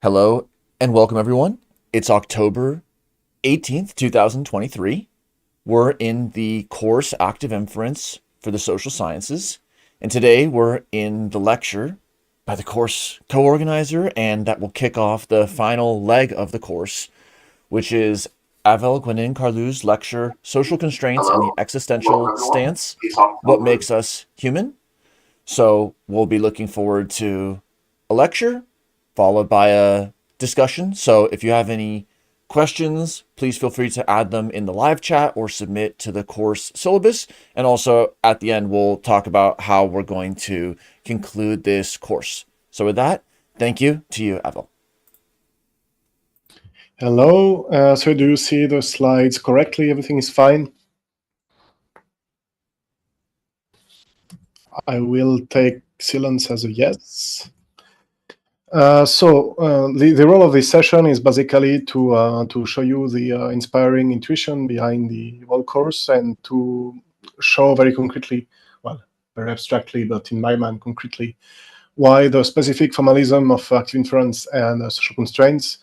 Hello and welcome everyone. It's October 18th, 2023. We're in the course Active Inference for the Social Sciences, and today we're in the lecture by the course co-organizer, and that will kick off the final leg of the course, which is Avel Guénin-Carlut's lecture, Social Constraints and the Existential Stance, What Makes Us Human? So we'll be looking forward to a lecture followed by a discussion. So if you have any questions, please feel free to add them in the live chat or submit to the course syllabus. And also at the end, we'll talk about how we're going to conclude this course. So with that, thank you to you, Avel. Hello. So do you see the slides correctly? Everything is fine? I will take silence as a yes. The role of this session is basically to show you the inspiring intuition behind the whole course and to show very concretely, well, very abstractly, but in my mind concretely, why the specific formalism of active inference and social constraints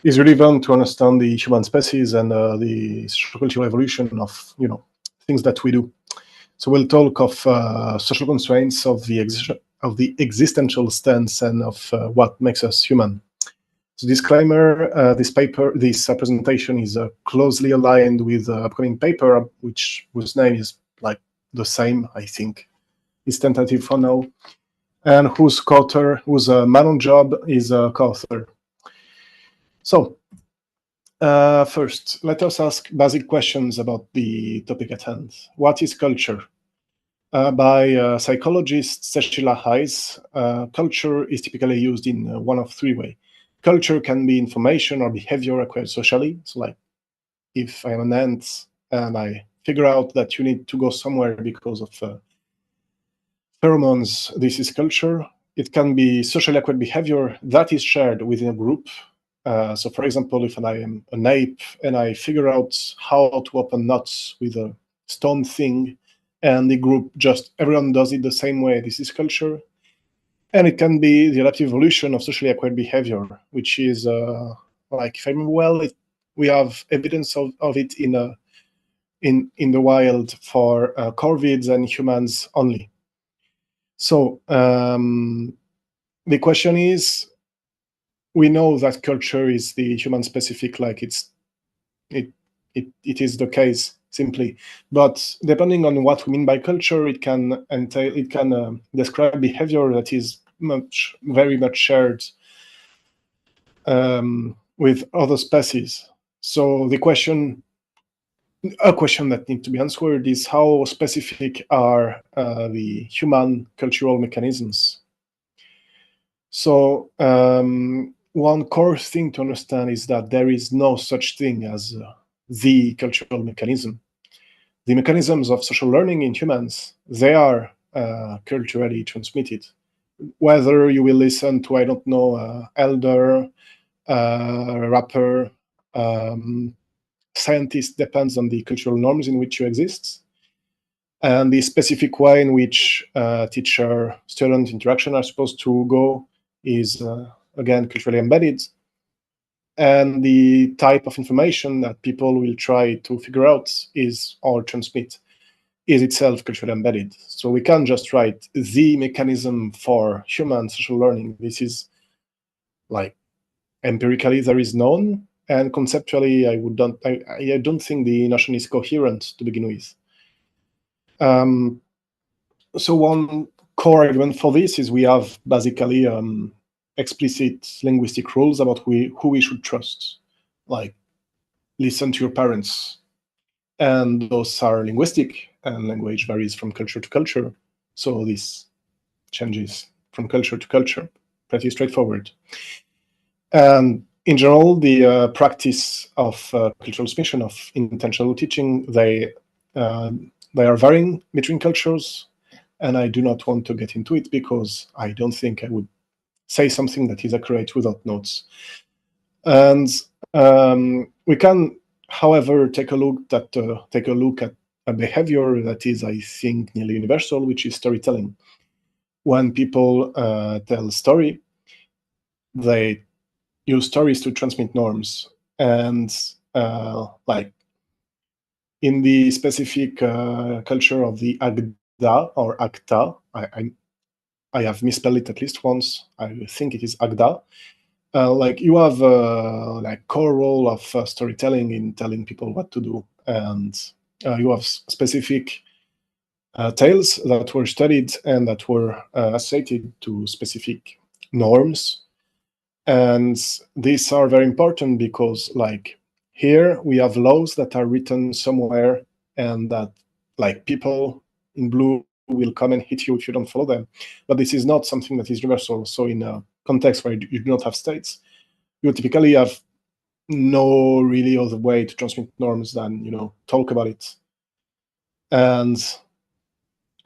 is relevant to understand the human species and the social cultural evolution of things that we do. So we'll talk of social constraints of the existential stance and of what makes us human. So disclaimer: this presentation is closely aligned with the upcoming paper, whose name is like the same, I think. It's tentative for now, and whose Mahault job is a co-author. So first, let us ask basic questions about the topic at hand. What is culture? By psychologist Cecilia Hayes, culture is typically used in one of three ways. Culture can be information or behavior acquired socially. So like if I am an ant and I figure out that you need to go somewhere because of pheromones, this is culture. It can be socially acquired behavior that is shared within a group. So for example, if I am an ape and I figure out how to open nuts with a stone thing, and the group everyone does it the same way, this is culture. And it can be the adaptive evolution of socially acquired behavior, which is like, if I remember well, we have evidence of it in the wild for corvids and humans only. So the question is, we know that culture is the human specific, like it is the case simply, but depending on what we mean by culture, it can describe behavior that is very much shared with other species. So a question that needs to be answered is, how specific are the human cultural mechanisms? So one core thing to understand is that there is no such thing as the cultural mechanism. The mechanisms of social learning in humans, they are culturally transmitted. Whether you will listen to, I don't know, elder, rapper, scientist, depends on the cultural norms in which you exist. And the specific way in which teacher-student interaction are supposed to go is, again, culturally embedded. And the type of information that people will try to figure out or transmit is itself culturally embedded. So we can't just write the mechanism for human social learning. This is like, empirically there is none, and conceptually I don't think the notion is coherent to begin with. So one core argument for this is we have basically explicit linguistic rules about who we should trust, like listen to your parents, and those are linguistic, and language varies from culture to culture, so this changes from culture to culture, pretty straightforward. And in general, the practice of cultural transmission of intentional teaching, they are varying between cultures, and I do not want to get into it because I don't think I would say something that is accurate without notes. And we can, however, take a look at a behavior that is, I think, nearly universal, which is storytelling. When people tell a story, they use stories to transmit norms. And like in the specific culture of the Agda or Acta, I have misspelled it at least once. I think it is Agda. Like you have like core role of storytelling in telling people what to do, and you have specific tales that were studied and that were associated to specific norms. And these are very important because, like, here we have laws that are written somewhere, and that, like, people in blue will come and hit you if you don't follow them. But this is not something that is universal. So in a context where you do not have states, you typically have no really other way to transmit norms than, you know, talk about it. And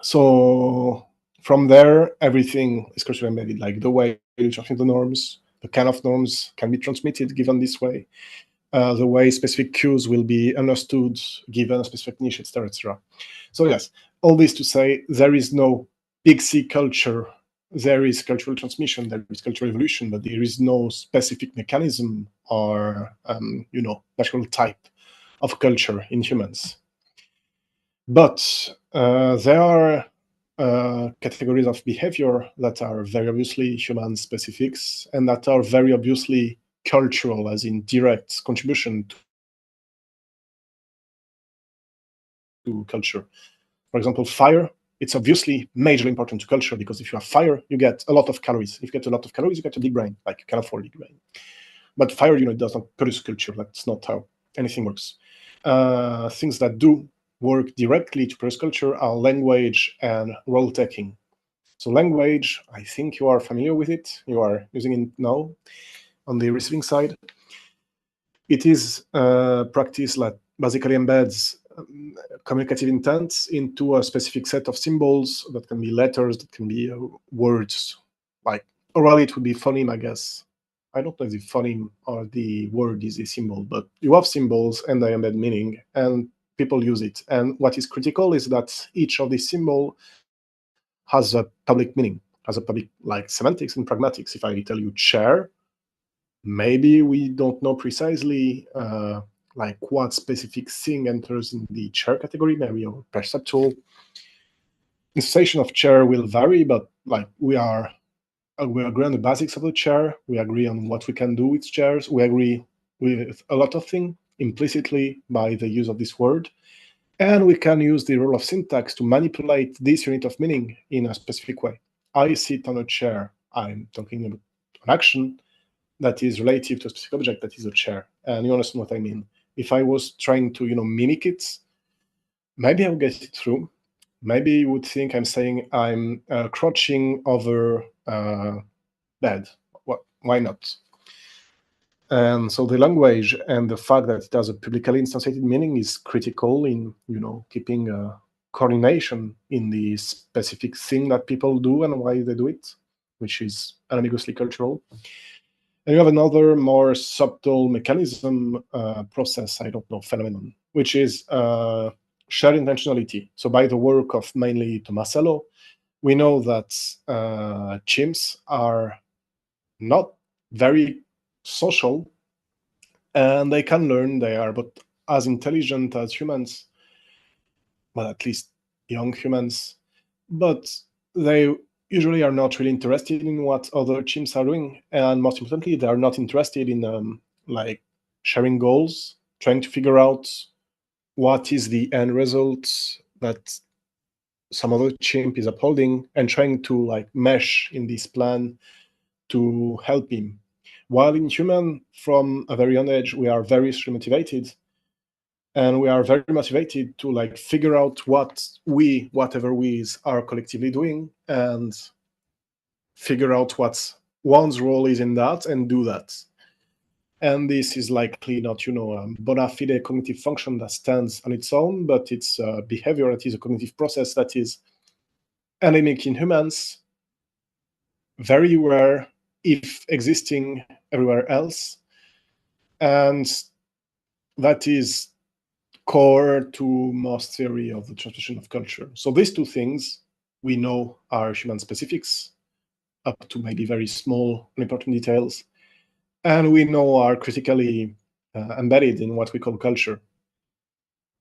so from there, everything is culturally embedded, like the way you transmit the norms, the kind of norms can be transmitted given this way, the way specific cues will be understood given a specific niche, etc., etc. So yes, all this to say, there is no big C culture. There is cultural transmission, there is cultural evolution, but there is no specific mechanism or you know, natural type of culture in humans. But there are categories of behavior that are very obviously human specifics and that are very obviously cultural, as in direct contribution to culture. For example, fire, it's obviously majorly important to culture, because if you have fire, you get a lot of calories. If you get a lot of calories, you get a big brain, like you can afford a big brain. But fire, you know, it does not produce culture. That's not how anything works. Things that do work directly to produce culture are language and role taking. So language, I think you are familiar with it. You are using it now on the receiving side. It is a practice that basically embeds communicative intent into a specific set of symbols that can be letters, that can be words. Like orally, it would be phoneme, I guess. I don't know if the phoneme or the word is a symbol, but you have symbols and they embed meaning, and people use it. And what is critical is that each of these symbols has a public meaning, has a public, like semantics and pragmatics. If I tell you chair, maybe we don't know precisely like what specific thing enters in the chair category. Maybe our perceptual sensation of chair will vary, but like we agree on the basics of the chair. We agree on what we can do with chairs. We agree with a lot of things implicitly by the use of this word. And we can use the role of syntax to manipulate this unit of meaning in a specific way. I sit on a chair. I'm talking about an action that is relative to a specific object that is a chair. And you understand what I mean. If I was trying to, you know, mimic it, maybe I would get it through. Maybe you would think I'm saying I'm crouching over bed. Why not? And so the language and the fact that it has a publicly instantiated meaning is critical in, you know, keeping a coordination in the specific thing that people do and why they do it, which is unambiguously cultural. And you have another more subtle mechanism, process, I don't know, phenomenon, which is shared intentionality. So by the work of mainly Tomasello, we know that chimps are not very social, and they can learn. They are but as intelligent as humans, well, at least young humans, but they usually are not really interested in what other chimps are doing, and most importantly, they are not interested in like sharing goals, trying to figure out what is the end result that some other chimp is upholding, and trying to like mesh in this plan to help him. While in human, from a very young age, we are very motivated, and we are very motivated to like figure out what whatever we are collectively doing, and figure out what one's role is in that and do that. And this is likely not, you know, a bona fide cognitive function that stands on its own, but it's a behavior that is a cognitive process that is endemic in humans, very rare if existing everywhere else, and that is core to most theory of the transmission of culture. So these two things we know are human specifics, up to maybe very small and important details. and we know are critically embedded in what we call culture.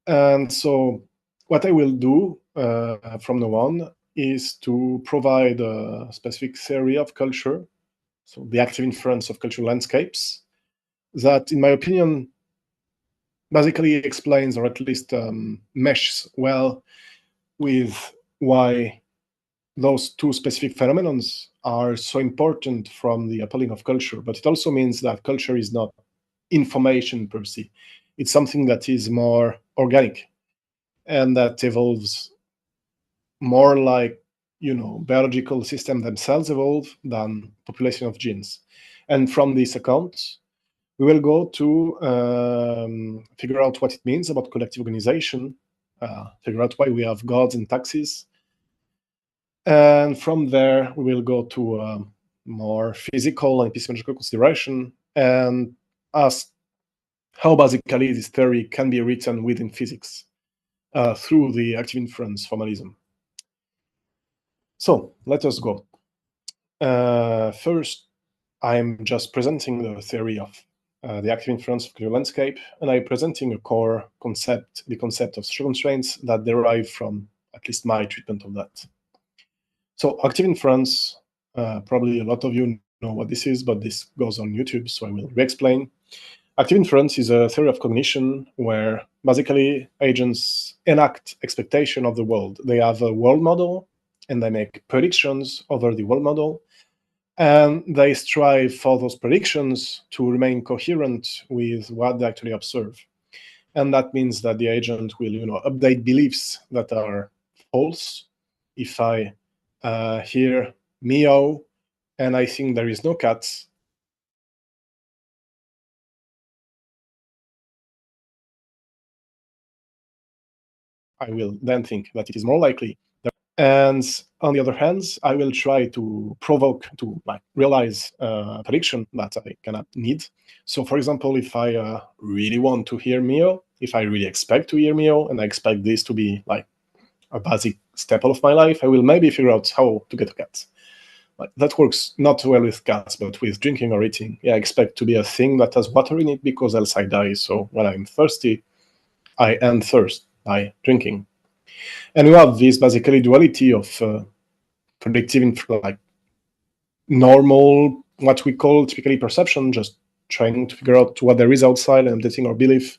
And so what I will do from now on is to provide a specific theory of culture, so the active inference of cultural landscapes, that, in my opinion, basically explains, or at least meshes well with why those two specific phenomena are so important from the appalling of culture. But it also means that culture is not information per se. It's something that is more organic and that evolves more like, biological systems themselves evolve than population of genes. And from this account, we will go to figure out what it means about collective organization, figure out why we have gods and taxes. And from there, we will go to more physical and epistemological consideration and ask how basically this theory can be written within physics through the active inference formalism. So let us go. First, I'm just presenting the theory of the active inference of cultural landscape, and I'm presenting a core concept, the concept of social constraints that derive from at least my treatment of that. So active inference, probably a lot of you know what this is, but this goes on YouTube, so I will re-explain. Active inference is a theory of cognition where basically agents enact expectation of the world. They have a world model and they make predictions over the world model, and they strive for those predictions to remain coherent with what they actually observe. And that means that the agent will, update beliefs that are false. If I hear meow and I think there is no cat, I will then think that it is more likely. And on the other hand, I will try to provoke, to realize a prediction that I cannot need. So for example, if I really want to hear meow, if I really expect to hear meow, and I expect this to be like a basic staple of my life, I will maybe figure out how to get a cat. That works not well with cats, but with drinking or eating. Yeah, I expect to be a thing that has water in it because else I die. So when I'm thirsty, I end thirst by drinking. And we have this basically duality of predictive, normal, what we call typically perception, just trying to figure out what there is outside and updating our belief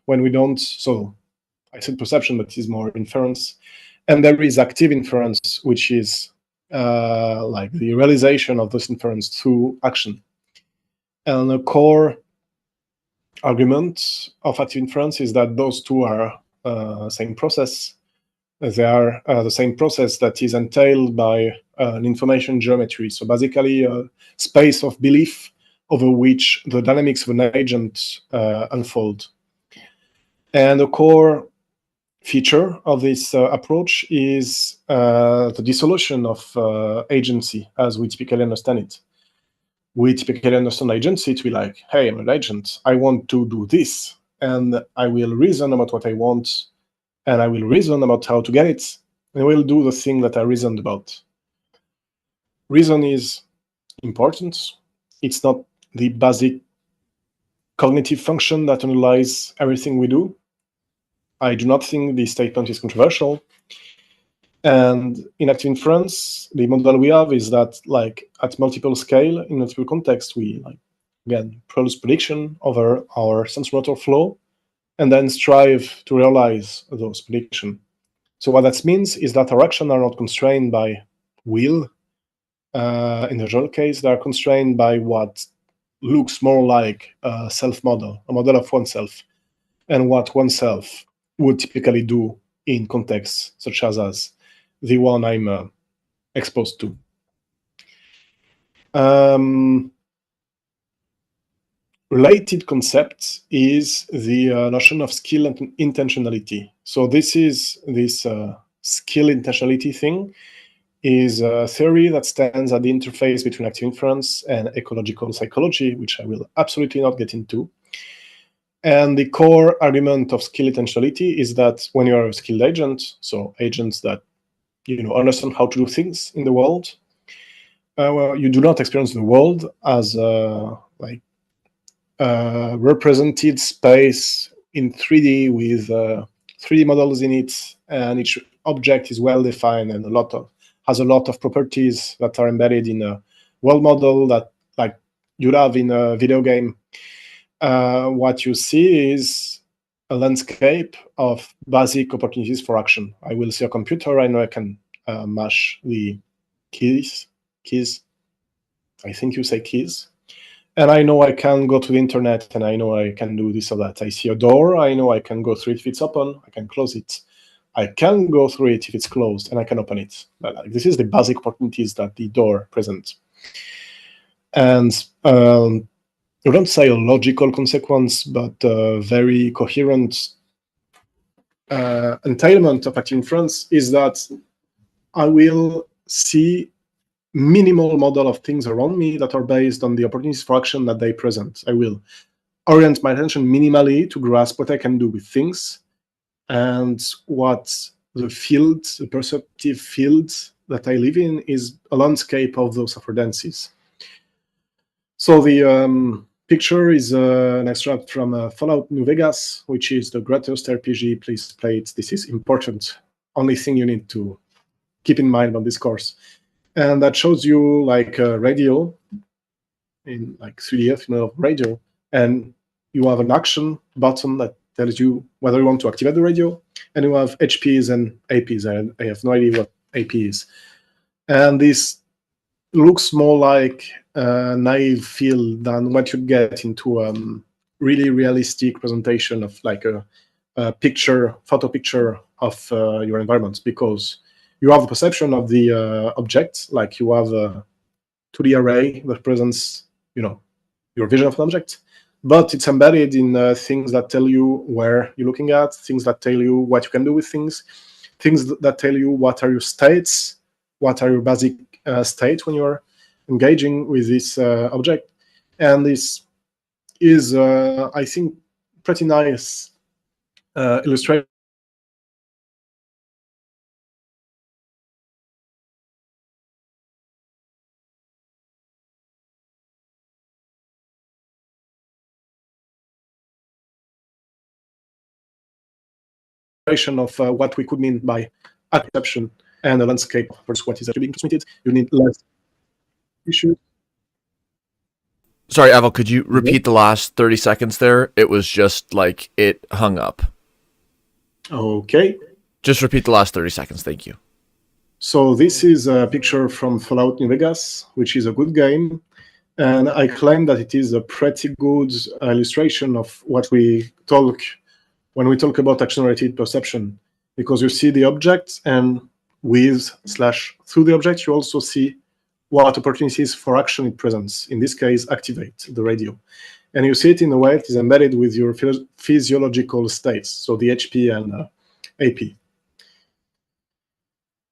when we don't. So I said perception, but it's more inference. And there is active inference, which is the realization of this inference through action. And the core argument of active inference is that those two are same process. They are the same process that is entailed by an information geometry. So basically a space of belief over which the dynamics of an agent unfold. And the core feature of this approach is the dissolution of agency as we typically understand it. We typically understand agency to be like, hey, I'm an agent. I want to do this, and I will reason about what I want, and I will reason about how to get it, and I will do the thing that I reasoned about. Reason is important. It's not the basic cognitive function that underlies everything we do. I do not think this statement is controversial. And in active inference, the model we have is that, at multiple scale, in multiple contexts, we again produce prediction over our sensory motor flow, and then strive to realize those predictions. So what that means is that our actions are not constrained by will. In the general case, they are constrained by what looks more like a self-model, a model of oneself, and what oneself would typically do in contexts such as the one I'm exposed to. Related concept is the notion of skill and intentionality. So this skill intentionality thing is a theory that stands at the interface between active inference and ecological psychology, which I will absolutely not get into. And the core argument of skill intentionality is that when you are a skilled agent, so agents that understand how to do things in the world, you do not experience the world as represented space in 3D with 3D models in it, and each object is well defined and has a lot of properties that are embedded in a world model that, like you'd have in a video game. What you see is a landscape of basic opportunities for action. I will see a computer. I know I can mash the keys. I think you say keys. And I know I can go to the internet, and I know I can do this or that. I see a door. I know I can go through it if it's open. I can close it. I can go through it if it's closed, and I can open it. This is the basic opportunities that the door presents. And I wouldn't say a logical consequence, but a very coherent entailment of Active Inference is that I will see minimal model of things around me that are based on the opportunities for action that they present. I will orient my attention minimally to grasp what I can do with things and what the perceptive field that I live in is a landscape of those affordances. So the picture is an extract from Fallout New Vegas, which is the greatest RPG. Please play it. This is important. Only thing you need to keep in mind on this course. And that shows you like a radio in like 3DF, radio, and you have an action button that tells you whether you want to activate the radio, and you have HPs and APs. I have no idea what AP is. And this looks more like a naive field than what you get into a really realistic presentation of like a photo picture of your environment, because you have the perception of the object, like you have a 2D array that presents, your vision of an object, but it's embedded in things that tell you where you're looking at, things that tell you what you can do with things that tell you what are your states, what are your basic states when you're engaging with this object. And this is, I think, pretty nice illustration of what we could mean by perception and a landscape versus what is actually being transmitted. You need less issues. Sorry, Avel, could you repeat the last 30 seconds there? It was just like it hung up. Okay. Just repeat the last 30 seconds. Thank you. So this is a picture from Fallout New Vegas, which is a good game. And I claim that it is a pretty good illustration of what we talk when we talk about action-oriented perception, because you see the object, and with/through the object, you also see what opportunities for action it presents. In this case, activate the radio. And you see it in a way it is embedded with your physiological states, so the HP and AP.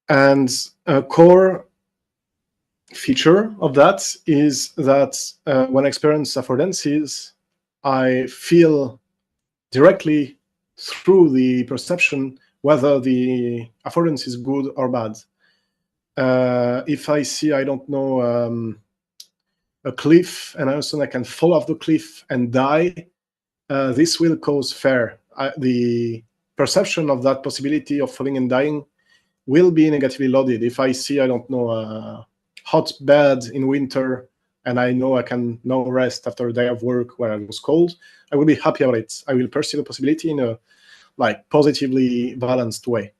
And a core feature of that is that when I experience affordances, I feel directly through the perception whether the affordance is good or bad. If I see, I don't know, a cliff, and also I can fall off the cliff and die, this will cause fear. The perception of that possibility of falling and dying will be negatively loaded. If I see, I don't know, a hot bed in winter, and I know I can now rest after a day of work where I was cold, I will be happy about it. I will perceive the possibility in a positively balanced way.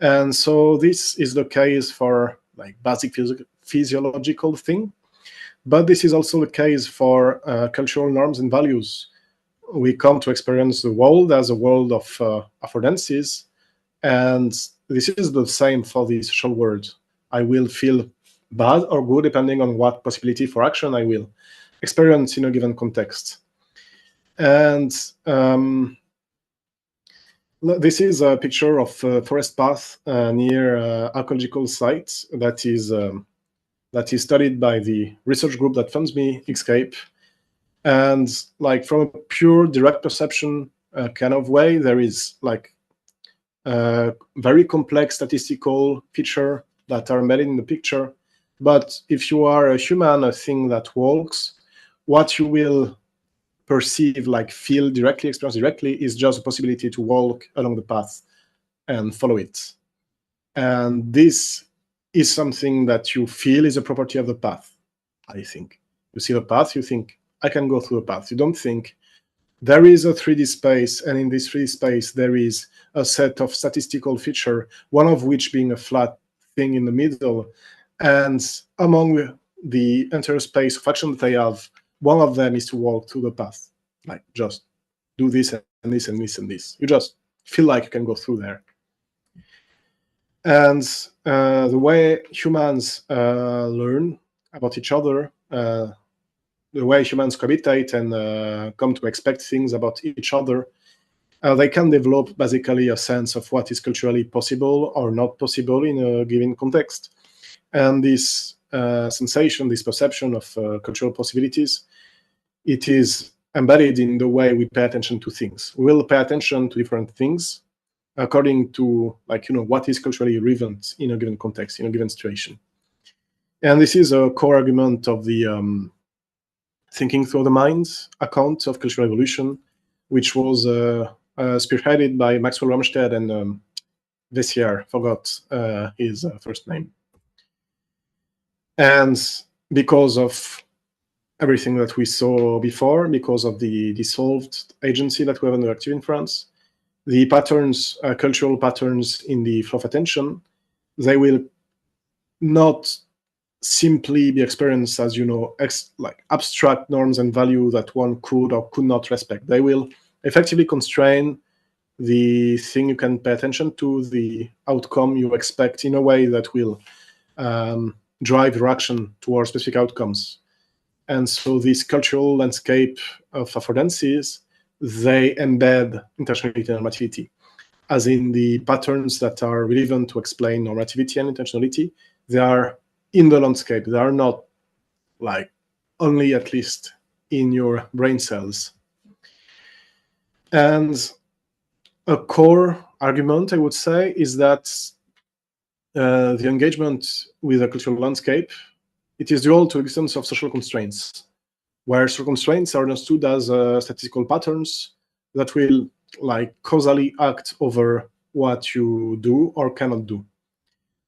And so this is the case for basic physiological thing, but this is also the case for cultural norms and values. We come to experience the world as a world of affordances, and this is the same for the social world. I will feel bad or good depending on what possibility for action I will experience in a given context. And this is a picture of a forest path near archaeological sites that is studied by the research group that funds me, Xscape. And from a pure direct perception kind of way, there is a very complex statistical feature that are embedded in the picture. But if you are a human, a thing that walks, what you will perceive, like feel directly, experience directly, is just a possibility to walk along the path and follow it. And this is something that you feel is a property of the path, I think. You see the path, you think, I can go through the path. You don't think, there is a 3D space, and in this 3D space, there is a set of statistical features, one of which being a flat thing in the middle. And among the entire space of action that I have, one of them is to walk through the path. Like, just do this and this and this and this. You just feel like you can go through there. And the way humans learn about each other, the way humans cohabitate and come to expect things about each other, they can develop basically a sense of what is culturally possible or not possible in a given context. And this sensation, this perception of cultural possibilities, it is embedded in the way we pay attention to things. We will pay attention to different things according to, like, what is culturally relevant in a given context, in a given situation. And this is a core argument of the Thinking Through the Mind account of cultural evolution, which was spearheaded by Maxwell Ramstead and Vessier, forgot his first name. And because of everything that we saw before, because of the dissolved agency that we have under Active Inference, the patterns, cultural patterns in the flow of attention, they will not simply be experienced as, like abstract norms and value that one could or could not respect. They will effectively constrain the thing you can pay attention to, the outcome you expect, in a way that will drive your action towards specific outcomes. And so this cultural landscape of affordances, they embed intentionality and normativity, as in the patterns that are relevant to explain normativity and intentionality. They are in the landscape. They are not like only, at least, in your brain cells. And a core argument, I would say, is that the engagement with a cultural landscape, it is due to existence of social constraints, where social constraints are understood as statistical patterns that will, like, causally act over what you do or cannot do.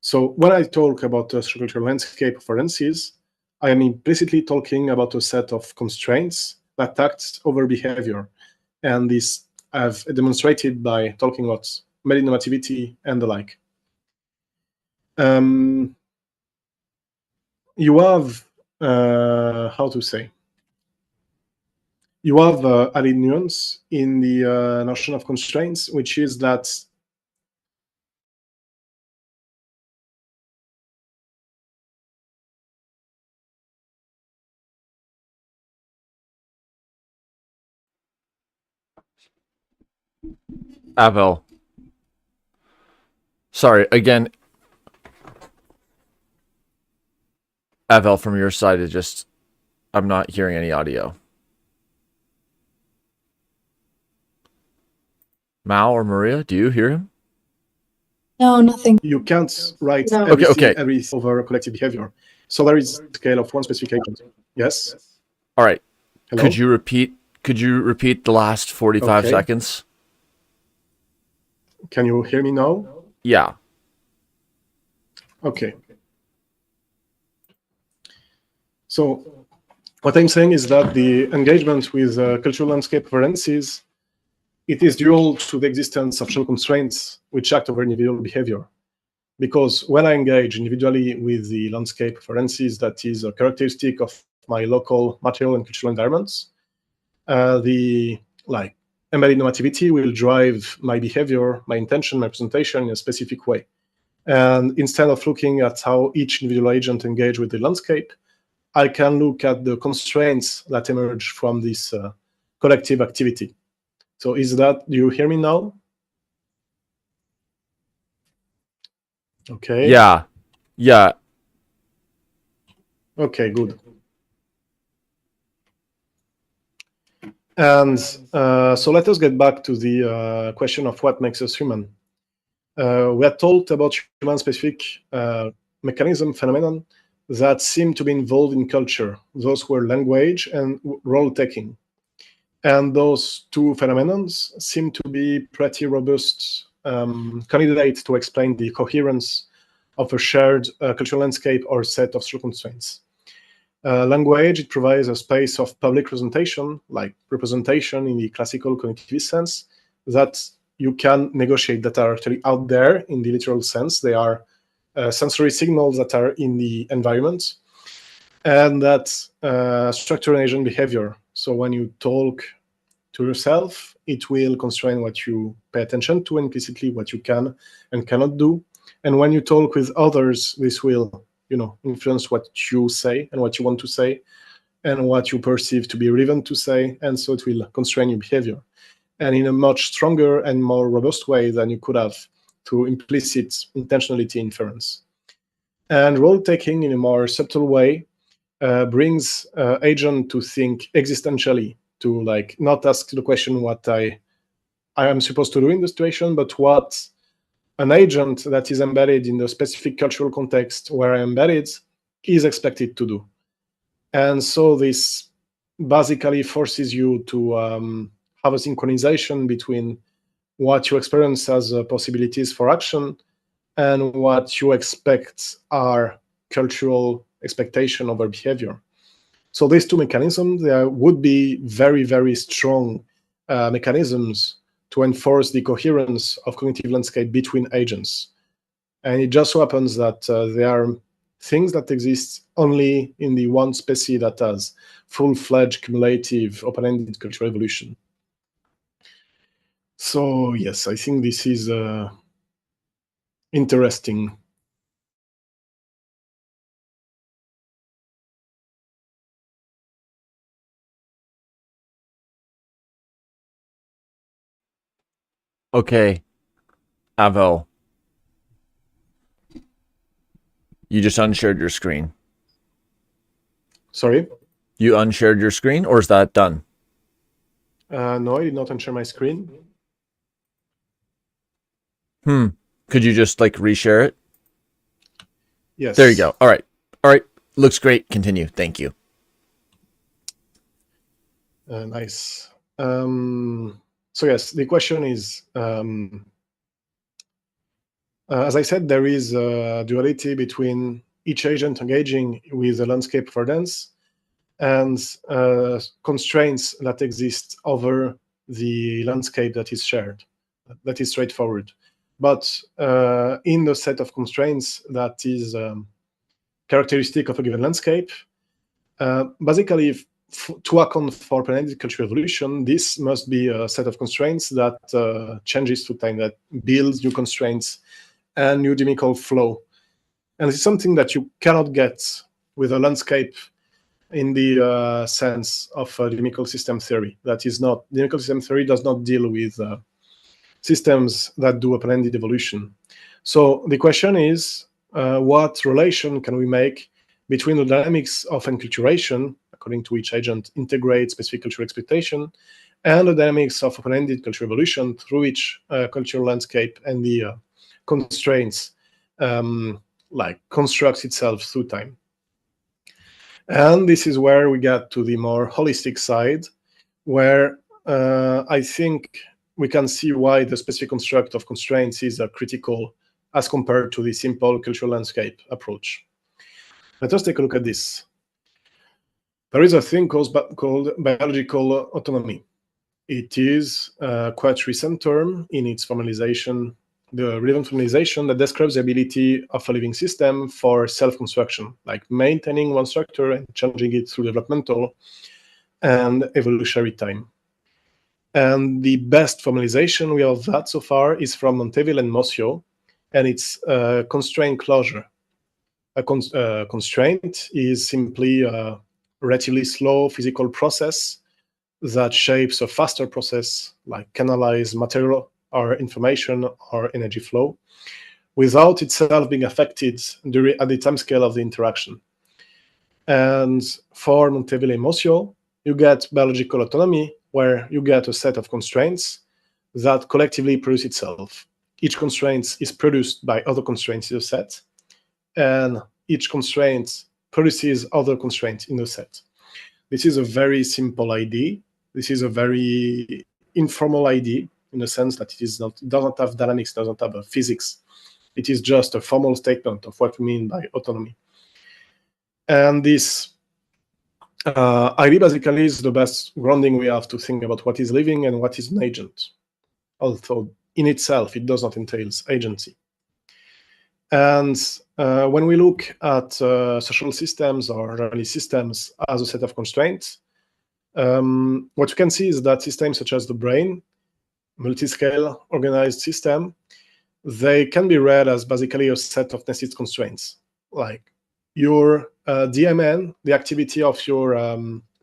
So when I talk about a cultural landscape affordances, I am implicitly talking about a set of constraints that act over behavior. And this I've demonstrated by talking about metanormativity and the like. You have, how to say, you have added nuance in the notion of constraints, which is that Avel. Sorry, again. Avel, from your side, it just, I'm not hearing any audio. Mao or Maria, do you hear him? No, nothing. you can't write No. everything, Okay. everything over collective behavior. So there is a scale of one specific agent. Yes? All right. Hello? Could you repeat the last 45 Okay. seconds? Can you hear me now? Yeah. Okay. So what I'm saying is that the engagement with cultural landscape affordances, it is due to the existence of social constraints which act over individual behavior. Because when I engage individually with the landscape affordances, that is a characteristic of my local material and cultural environments, the embedded normativity will drive my behavior, my intention, my presentation in a specific way. And instead of looking at how each individual agent engage with the landscape, I can look at the constraints that emerge from this collective activity. So do you hear me now? Okay. Yeah. Okay, good. And so let us get back to the question of what makes us human. We had talked about human-specific mechanism, phenomenon that seem to be involved in culture. Those were language and role-taking. And those two phenomena seem to be pretty robust candidates to explain the coherence of a shared cultural landscape or set of social constraints. Language, it provides a space of public representation, like representation in the classical cognitivist sense, that you can negotiate, that are actually out there in the literal sense. They are sensory signals that are in the environment, and that structure and agent behavior. So when you talk to yourself, it will constrain what you pay attention to, implicitly what you can and cannot do. And when you talk with others, this will, influence what you say and what you want to say and what you perceive to be relevant to say. And so it will constrain your behavior, and in a much stronger and more robust way than you could have through implicit intentionality inference. And role-taking in a more subtle way brings agent to think existentially, to not ask the question what I am supposed to do in the situation, but what an agent that is embedded in the specific cultural context where I am embedded is expected to do. And so this basically forces you to have a synchronization between what you experience as possibilities for action and what you expect are cultural expectation over behavior. So these two mechanisms, there would be very, very strong mechanisms to enforce the coherence of cognitive landscape between agents. And it just so happens that there are things that exist only in the one species that has full-fledged cumulative open-ended cultural evolution. So yes, I think this is interesting. Okay, Avel, you just unshared your screen. Sorry? You unshared your screen, or is that done? No, I did not unshare my screen. Could you just reshare it? Yes. There you go. All right. Looks great. Continue. Thank you. Nice. So yes, the question is, as I said, there is a duality between each agent engaging with the landscape of dance and constraints that exist over the landscape that is shared, that is straightforward. But in the set of constraints that is characteristic of a given landscape, basically, to account for open-ended cultural evolution, this must be a set of constraints that changes through time, that builds new constraints and new dynamical flow. And it's something that you cannot get with a landscape in the sense of dynamical system theory. That is not, dynamical system theory does not deal with systems that do open-ended evolution. So the question is, what relation can we make between the dynamics of enculturation, according to which agent integrates specific cultural expectation, and the dynamics of open-ended cultural evolution, through which cultural landscape and the constraints constructs itself through time. And this is where we get to the more holistic side, where I think we can see why the specific construct of constraints is critical as compared to the simple cultural landscape approach. Let us take a look at this. There is a thing called biological autonomy. It is a quite recent term in its formalization, the relevant formalization that describes the ability of a living system for self-construction, like maintaining one structure and changing it through developmental and evolutionary time. And the best formalization we have had so far is from Monteville and Mossio, and it's constraint closure. A constraint is simply a relatively slow physical process that shapes a faster process, like canalize material or information or energy flow, without itself being affected at the time scale of the interaction. And for Monteville and Mossio, you get biological autonomy, where you get a set of constraints that collectively produce itself. Each constraint is produced by other constraints in the set, and each constraint produces other constraints in the set. This is a very simple idea This is a very informal ID in the sense that it doesn't have dynamics, doesn't have a physics. It is just a formal statement of what we mean by autonomy. And this ID basically is the best grounding we have to think about what is living and what is an agent. Although in itself, it does not entail agency. And when we look at social systems or really systems as a set of constraints, what you can see is that systems such as the brain, multi-scale organized system, they can be read as basically a set of nested constraints, like your DMN, the activity of your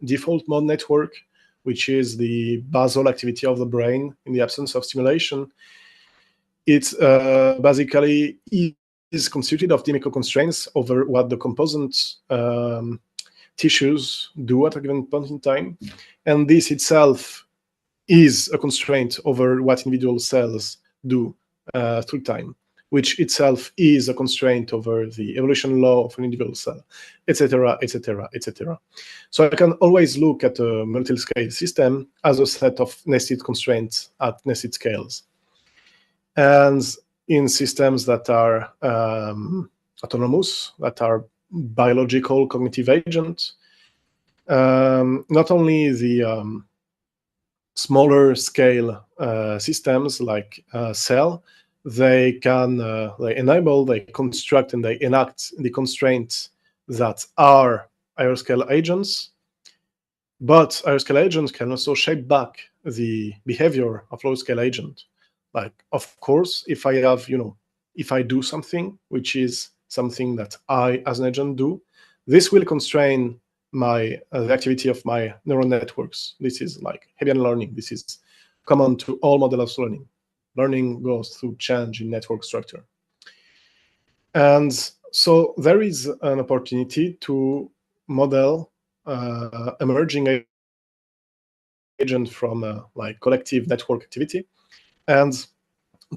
default mode network, which is the basal activity of the brain in the absence of stimulation. It's basically is constituted of dynamical constraints over what the composite tissues do at a given point in time. And this itself is a constraint over what individual cells do through time, which itself is a constraint over the evolution law of an individual cell, etc., etc., etc. So I can always look at a multi-scale system as a set of nested constraints at nested scales. And in systems that are autonomous, that are biological cognitive agents, not only the smaller scale systems like cell, they can they enable, they construct, and they enact the constraints that are higher scale agents. But higher scale agents can also shape back the behavior of low scale agent. Like, of course, if I have, if I do something, which is something that I as an agent do, this will constrain my the activity of my neural networks. This is like Hebbian learning. This is common to all models of learning. Learning goes through change in network structure. And so there is an opportunity to model emerging agent from like collective network activity, and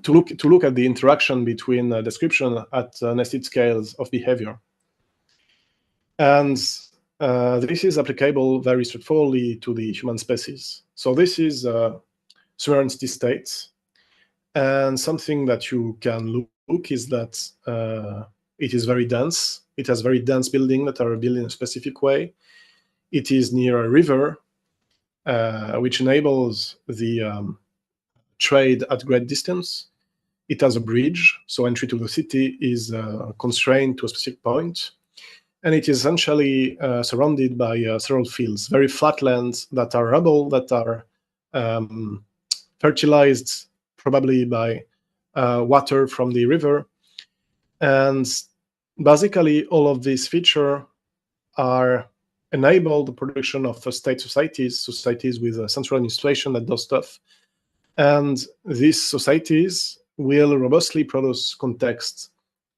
to look at the interaction between description at nested scales of behavior. And this is applicable very straightforwardly to the human species. So this is sovereignty states. And something that you can look is that it is very dense. It has very dense buildings that are built in a specific way. It is near a river, which enables the trade at great distance. It has a bridge, so entry to the city is constrained to a specific point. And it is essentially surrounded by several fields, very flat lands that are rubble, that are fertilized probably by water from the river. And basically, all of these features are enable the production of state societies with a central administration that does stuff. And these societies will robustly produce context,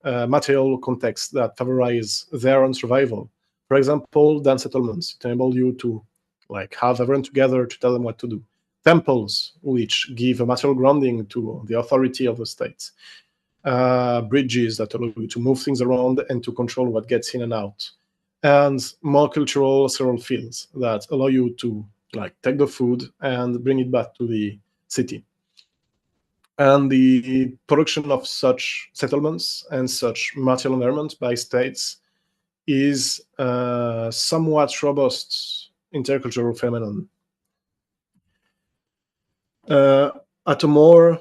material context that favorize their own survival. For example, dense settlements enable you to have everyone together to tell them what to do. Temples, which give a material grounding to the authority of the states. Bridges that allow you to move things around and to control what gets in and out. And more cultural several fields that allow you to take the food and bring it back to the city. And the production of such settlements and such material environment by states is somewhat robust intercultural phenomenon. At a more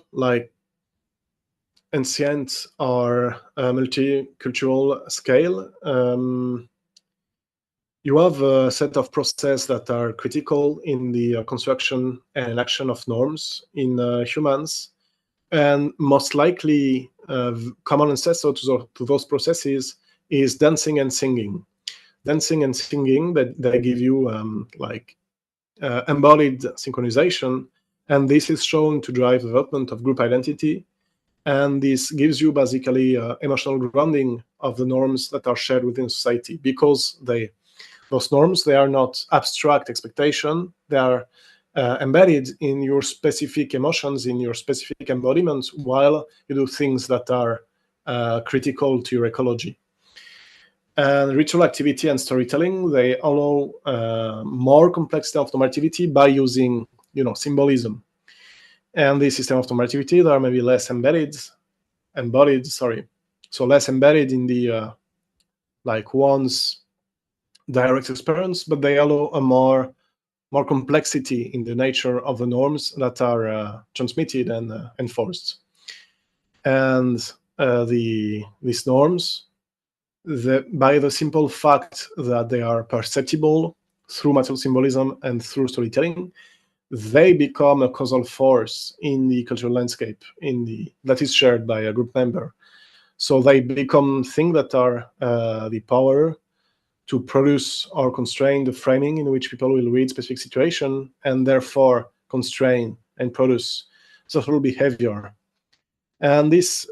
ancient or multicultural scale, you have a set of processes that are critical in the construction and action of norms in humans. And most likely, common ancestor to those processes is dancing and singing. Dancing and singing that give you embodied synchronization, and this is shown to drive development of group identity. And this gives you basically emotional grounding of the norms that are shared within society, because those norms, they are not abstract expectation, they are embedded in your specific emotions, in your specific embodiments, while you do things that are critical to your ecology. And ritual activity and storytelling, they allow more complexity of normativity by using, symbolism. And the system of normativity, they are maybe less embodied, so less embedded in the one's direct experience, but they allow a more complexity in the nature of the norms that are transmitted and enforced. And these norms, by the simple fact that they are perceptible through material symbolism and through storytelling, they become a causal force in the cultural landscape that is shared by a group member. So they become things that are the power to produce or constrain the framing in which people will read specific situation, and therefore constrain and produce social behavior. And this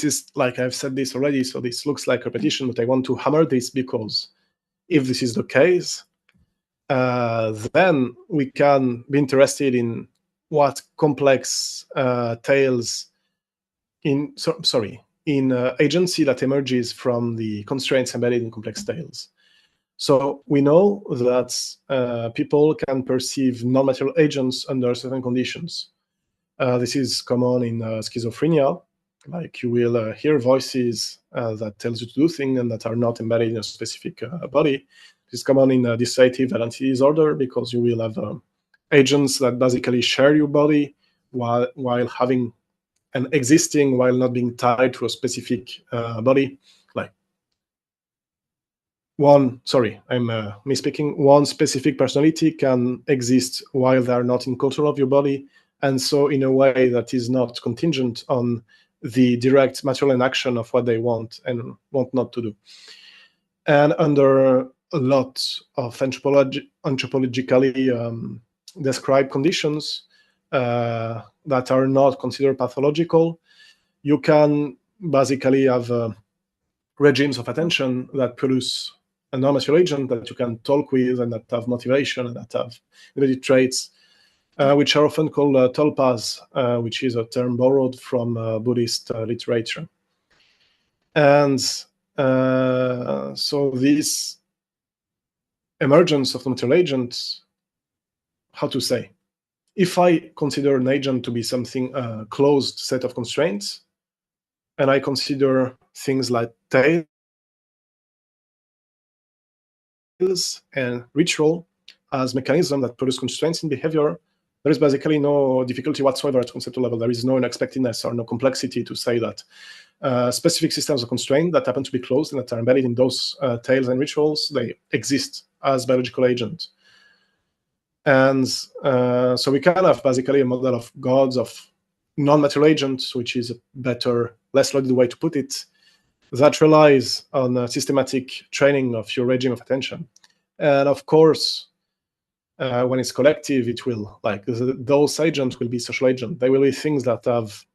is, like I've said this already, so this looks like repetition, but I want to hammer this because if this is the case, then we can be interested in what complex tales in agency that emerges from the constraints embedded in complex tales. So we know that people can perceive non-material agents under certain conditions. This is common in schizophrenia. Like, you will hear voices that tells you to do things and that are not embedded in a specific body. This is common in dissociative identity disorder, because you will have agents that basically share your body while having and existing while not being tied to a specific body. Like I'm misspeaking. One specific personality can exist while they are not in control of your body, and so in a way that is not contingent on the direct material enaction of what they want and want not to do. And under a lot of anthropologically described conditions that are not considered pathological, you can basically have regimes of attention that produce a non-material agent that you can talk with and that have motivation and that have related traits, which are often called tulpas, which is a term borrowed from Buddhist literature. And so this emergence of non-material agents, how to say, if I consider an agent to be something closed set of constraints, and I consider things like tales and ritual as mechanisms that produce constraints in behavior, there is basically no difficulty whatsoever at conceptual level. There is no unexpectedness or no complexity to say that specific systems of constraint that happen to be closed and that are embedded in those tales and rituals, they exist as biological agents. And so we can have basically a model of gods, of non-material agents, which is a better, less loaded way to put it, that relies on a systematic training of your regime of attention. And of course, when it's collective, it will, like, those agents will be social agents. They will be things that have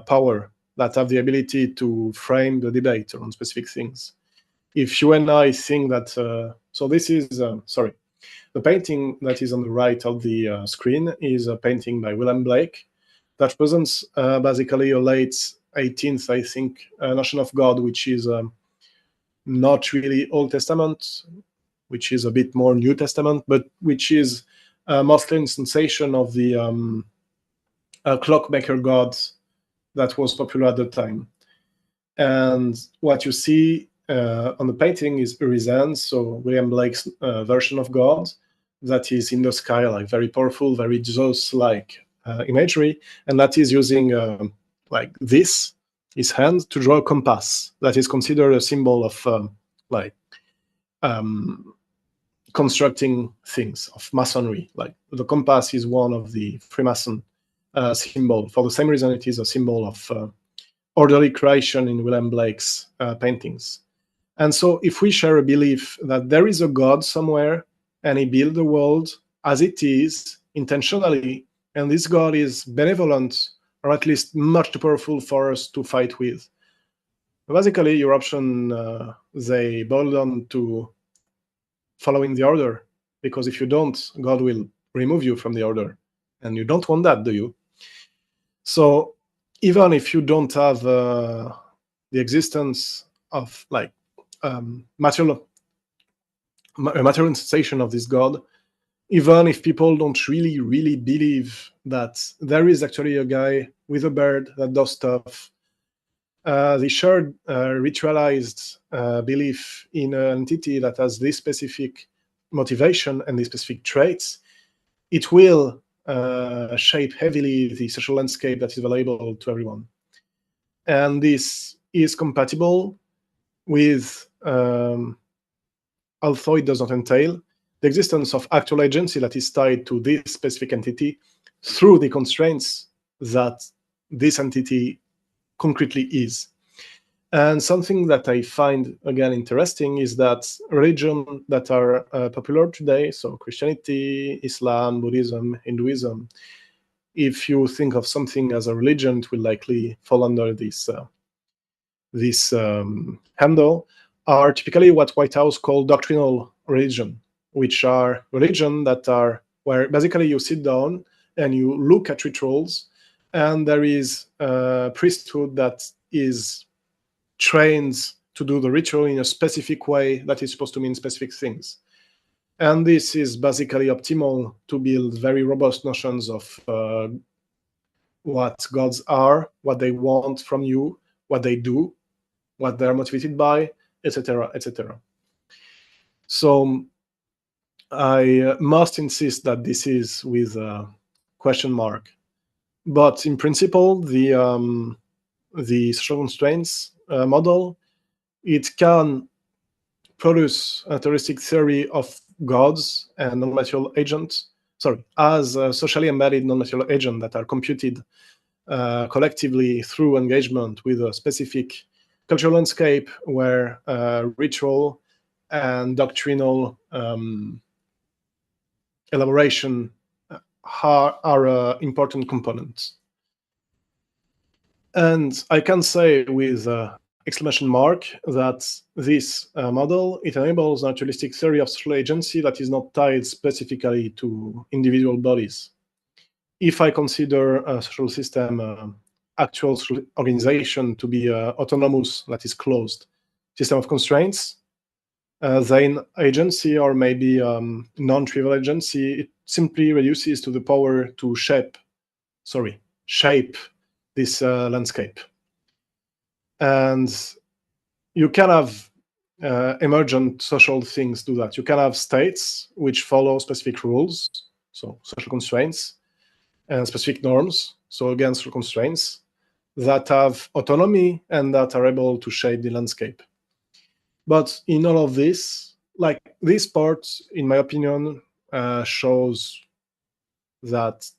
power, that have the ability to frame the debate on specific things. If you and I think that, so this is, the painting that is on the right of the screen is a painting by William Blake that represents basically a late 18th, I think, notion of God, which is not really Old Testament, which is a bit more New Testament, but which is mostly an sensation of the clockmaker gods that was popular at the time. And what you see on the painting is Urizen, so William Blake's version of God, that is in the sky, like very powerful, very Zeus-like imagery, and that is using like this, his hand, to draw a compass that is considered a symbol of constructing things, of masonry. Like, the compass is one of the Freemason symbol. For the same reason, it is a symbol of orderly creation in William Blake's paintings. And so if we share a belief that there is a God somewhere and he built the world as it is intentionally, and this God is benevolent, or at least much too powerful for us to fight with, basically your option, they boil down to following the order, because if you don't, God will remove you from the order, and you don't want that, do you? So even if you don't have the existence of like material manifestation of this God, even if people don't really believe that there is actually a guy with a bird that does stuff. The shared ritualized belief in an entity that has this specific motivation and these specific traits, it will shape heavily the social landscape that is available to everyone. And this is compatible with, although it does not entail, the existence of actual agency that is tied to this specific entity through the constraints that this entity concretely is. And something that I find, again, interesting is that religions that are popular today, so Christianity, Islam, Buddhism, Hinduism, if you think of something as a religion, it will likely fall under this handle, are typically what White House call doctrinal religion, which are religion that are where basically you sit down and you look at rituals, and there is a priesthood that is trained to do the ritual in a specific way that is supposed to mean specific things. And this is basically optimal to build very robust notions of what gods are, what they want from you, what they do, what they're motivated by, etc., etc. So I must insist that this is with a question mark. But in principle, the social constraints model, it can produce a heuristic theory of gods and non-material agents, as a socially embedded non-material agent that are computed collectively through engagement with a specific cultural landscape where ritual and doctrinal elaboration are important components. And I can say with exclamation mark that this model, it enables a naturalistic theory of social agency that is not tied specifically to individual bodies. If I consider a social system, actual social organization to be autonomous, that is closed system of constraints, then agency, or maybe non-trivial agency, it simply reduces to the power to shape this landscape. And you can have emergent social things do that. You can have states which follow specific rules, so social constraints, and specific norms, so again, social constraints, that have autonomy and that are able to shape the landscape. But in all of this, like this part, in my opinion, shows that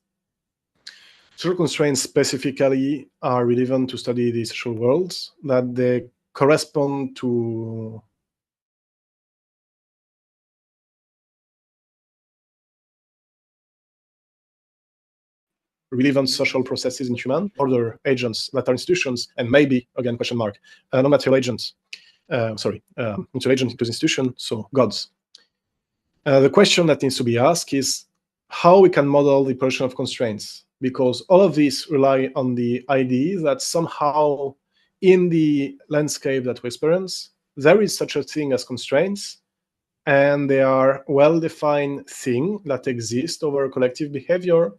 social constraints specifically are relevant to study the social worlds, that they correspond to relevant social processes in human, other agents that are institutions, and maybe, again, question mark, non-material agents. Material agent into institution, so gods. The question that needs to be asked is how we can model the production of constraints, because all of these rely on the idea that somehow in the landscape that we experience, there is such a thing as constraints, and they are well-defined things that exist over collective behavior,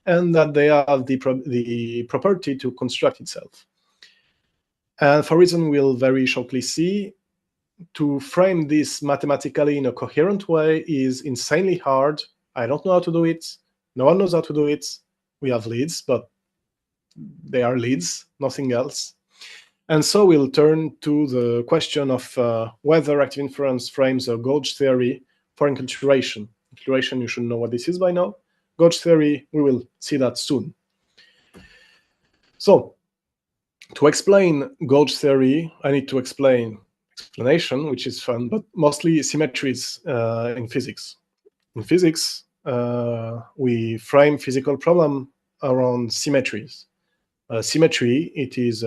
and that they have the property to construct itself. And for reason we'll very shortly see, to frame this mathematically in a coherent way is insanely hard. I don't know how to do it. No one knows how to do it. We have leads, but they are leads, nothing else. And so we'll turn to the question of whether active inference frames a gauge theory for enculturation. Enculturation, you should know what this is by now. Gauge theory, we will see that soon. So, to explain gauge theory, I need to explain explanation, which is fun, but mostly symmetries in physics. In physics, we frame physical problem around symmetries. Symmetry, it is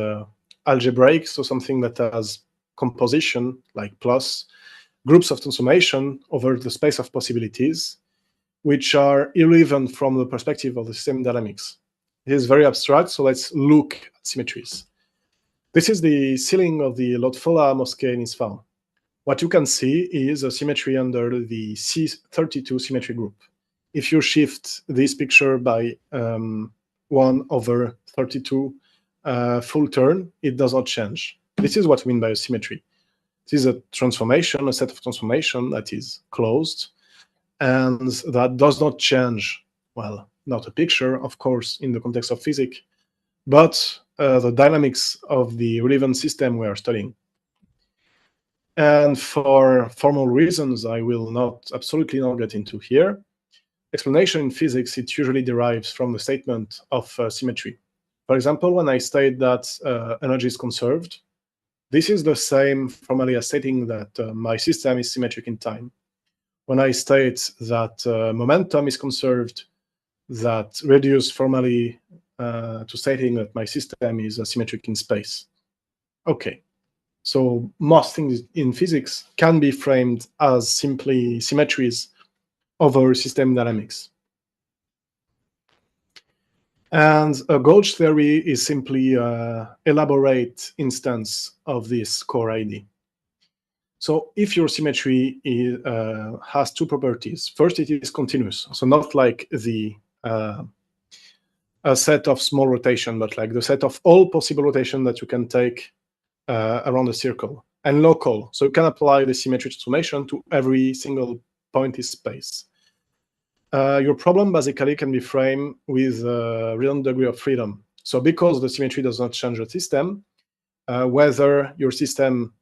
algebraic, so something that has composition, like plus, groups of transformation over the space of possibilities, which are irrelevant from the perspective of the system dynamics. It is very abstract, so let's look at symmetries. This is the ceiling of the Lotfola Mosque in Isfahan. What you can see is a symmetry under the C32 symmetry group. If you shift this picture by 1/32 full turn, it does not change. This is what we mean by a symmetry. This is a transformation, a set of transformation that is closed and that does not change, well, not a picture, of course, in the context of physics, but the dynamics of the relevant system we are studying. And for formal reasons, I will absolutely not get into here. Explanation in physics, it usually derives from the statement of symmetry. For example, when I state that energy is conserved, this is the same formally as stating that my system is symmetric in time. When I state that momentum is conserved, that reduces formally to stating that my system is symmetric in space. Okay. So most things in physics can be framed as simply symmetries over system dynamics. And a gauge theory is simply an elaborate instance of this core idea. So if your symmetry has two properties, first it is continuous, so not like the a set of small rotation, but like the set of all possible rotation that you can take around a circle, and local, so you can apply the symmetry transformation to every single point in space. Your problem basically can be framed with a real degree of freedom. So because the symmetry does not change the system, whether your system,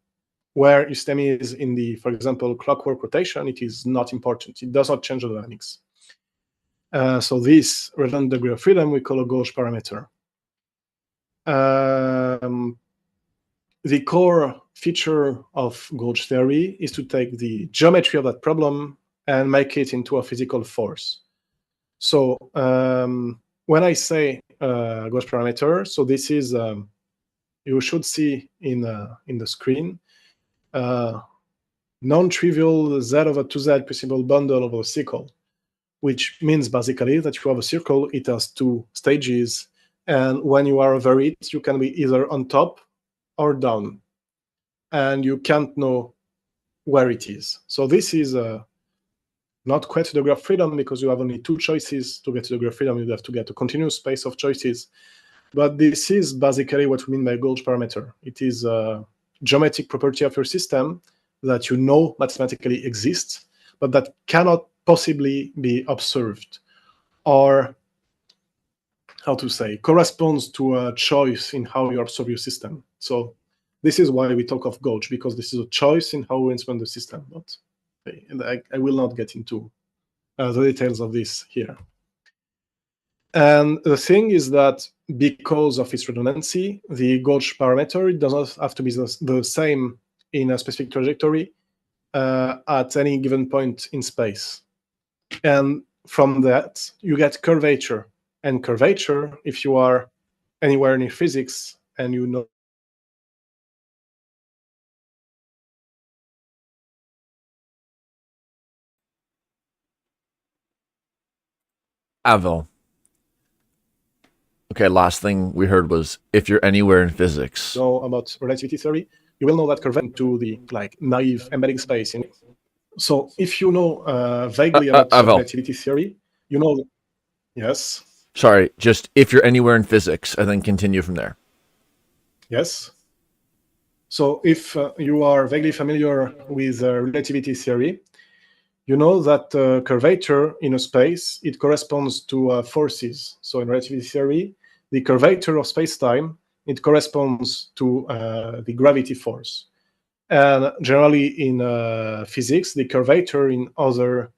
where your system is in the, for example, clockwork rotation, it is not important. It does not change the dynamics. So this relevant degree of freedom we call a gauge parameter. The core feature of gauge theory is to take the geometry of that problem and make it into a physical force. So when I say gauge parameter, so this is, you should see in the screen, non-trivial Z/2Z principal bundle of a circle, which means basically that you have a circle, it has two stages, and when you are over it, you can be either on top or down, and you can't know where it is. So this is not quite a degree of freedom because you have only two choices. To get a degree of freedom, you have to get a continuous space of choices. But this is basically what we mean by gauge parameter. It is a geometric property of your system that you know mathematically exists, but that cannot possibly be observed, or how to say, corresponds to a choice in how you observe your system. So this is why we talk of gauge, because this is a choice in how we instrument the system. But I will not get into the details of this here. And the thing is that because of its redundancy, the gauge parameter does not have to be the same in a specific trajectory at any given point in space. And from that, you get curvature. And curvature, if you are anywhere in physics and you know Avel. Okay, last thing we heard was if you're anywhere in physics. about relativity theory, you will know that curvature to the naive embedding space. So if you know vaguely about Avel. relativity theory, you know. Yes. Sorry, just if you're anywhere in physics, and then continue from there. Yes. So if you are vaguely familiar with relativity theory, you know that curvature in a space, it corresponds to forces. So in relativity theory, the curvature of space-time, it corresponds to the gravity force. And generally in physics, the curvature in other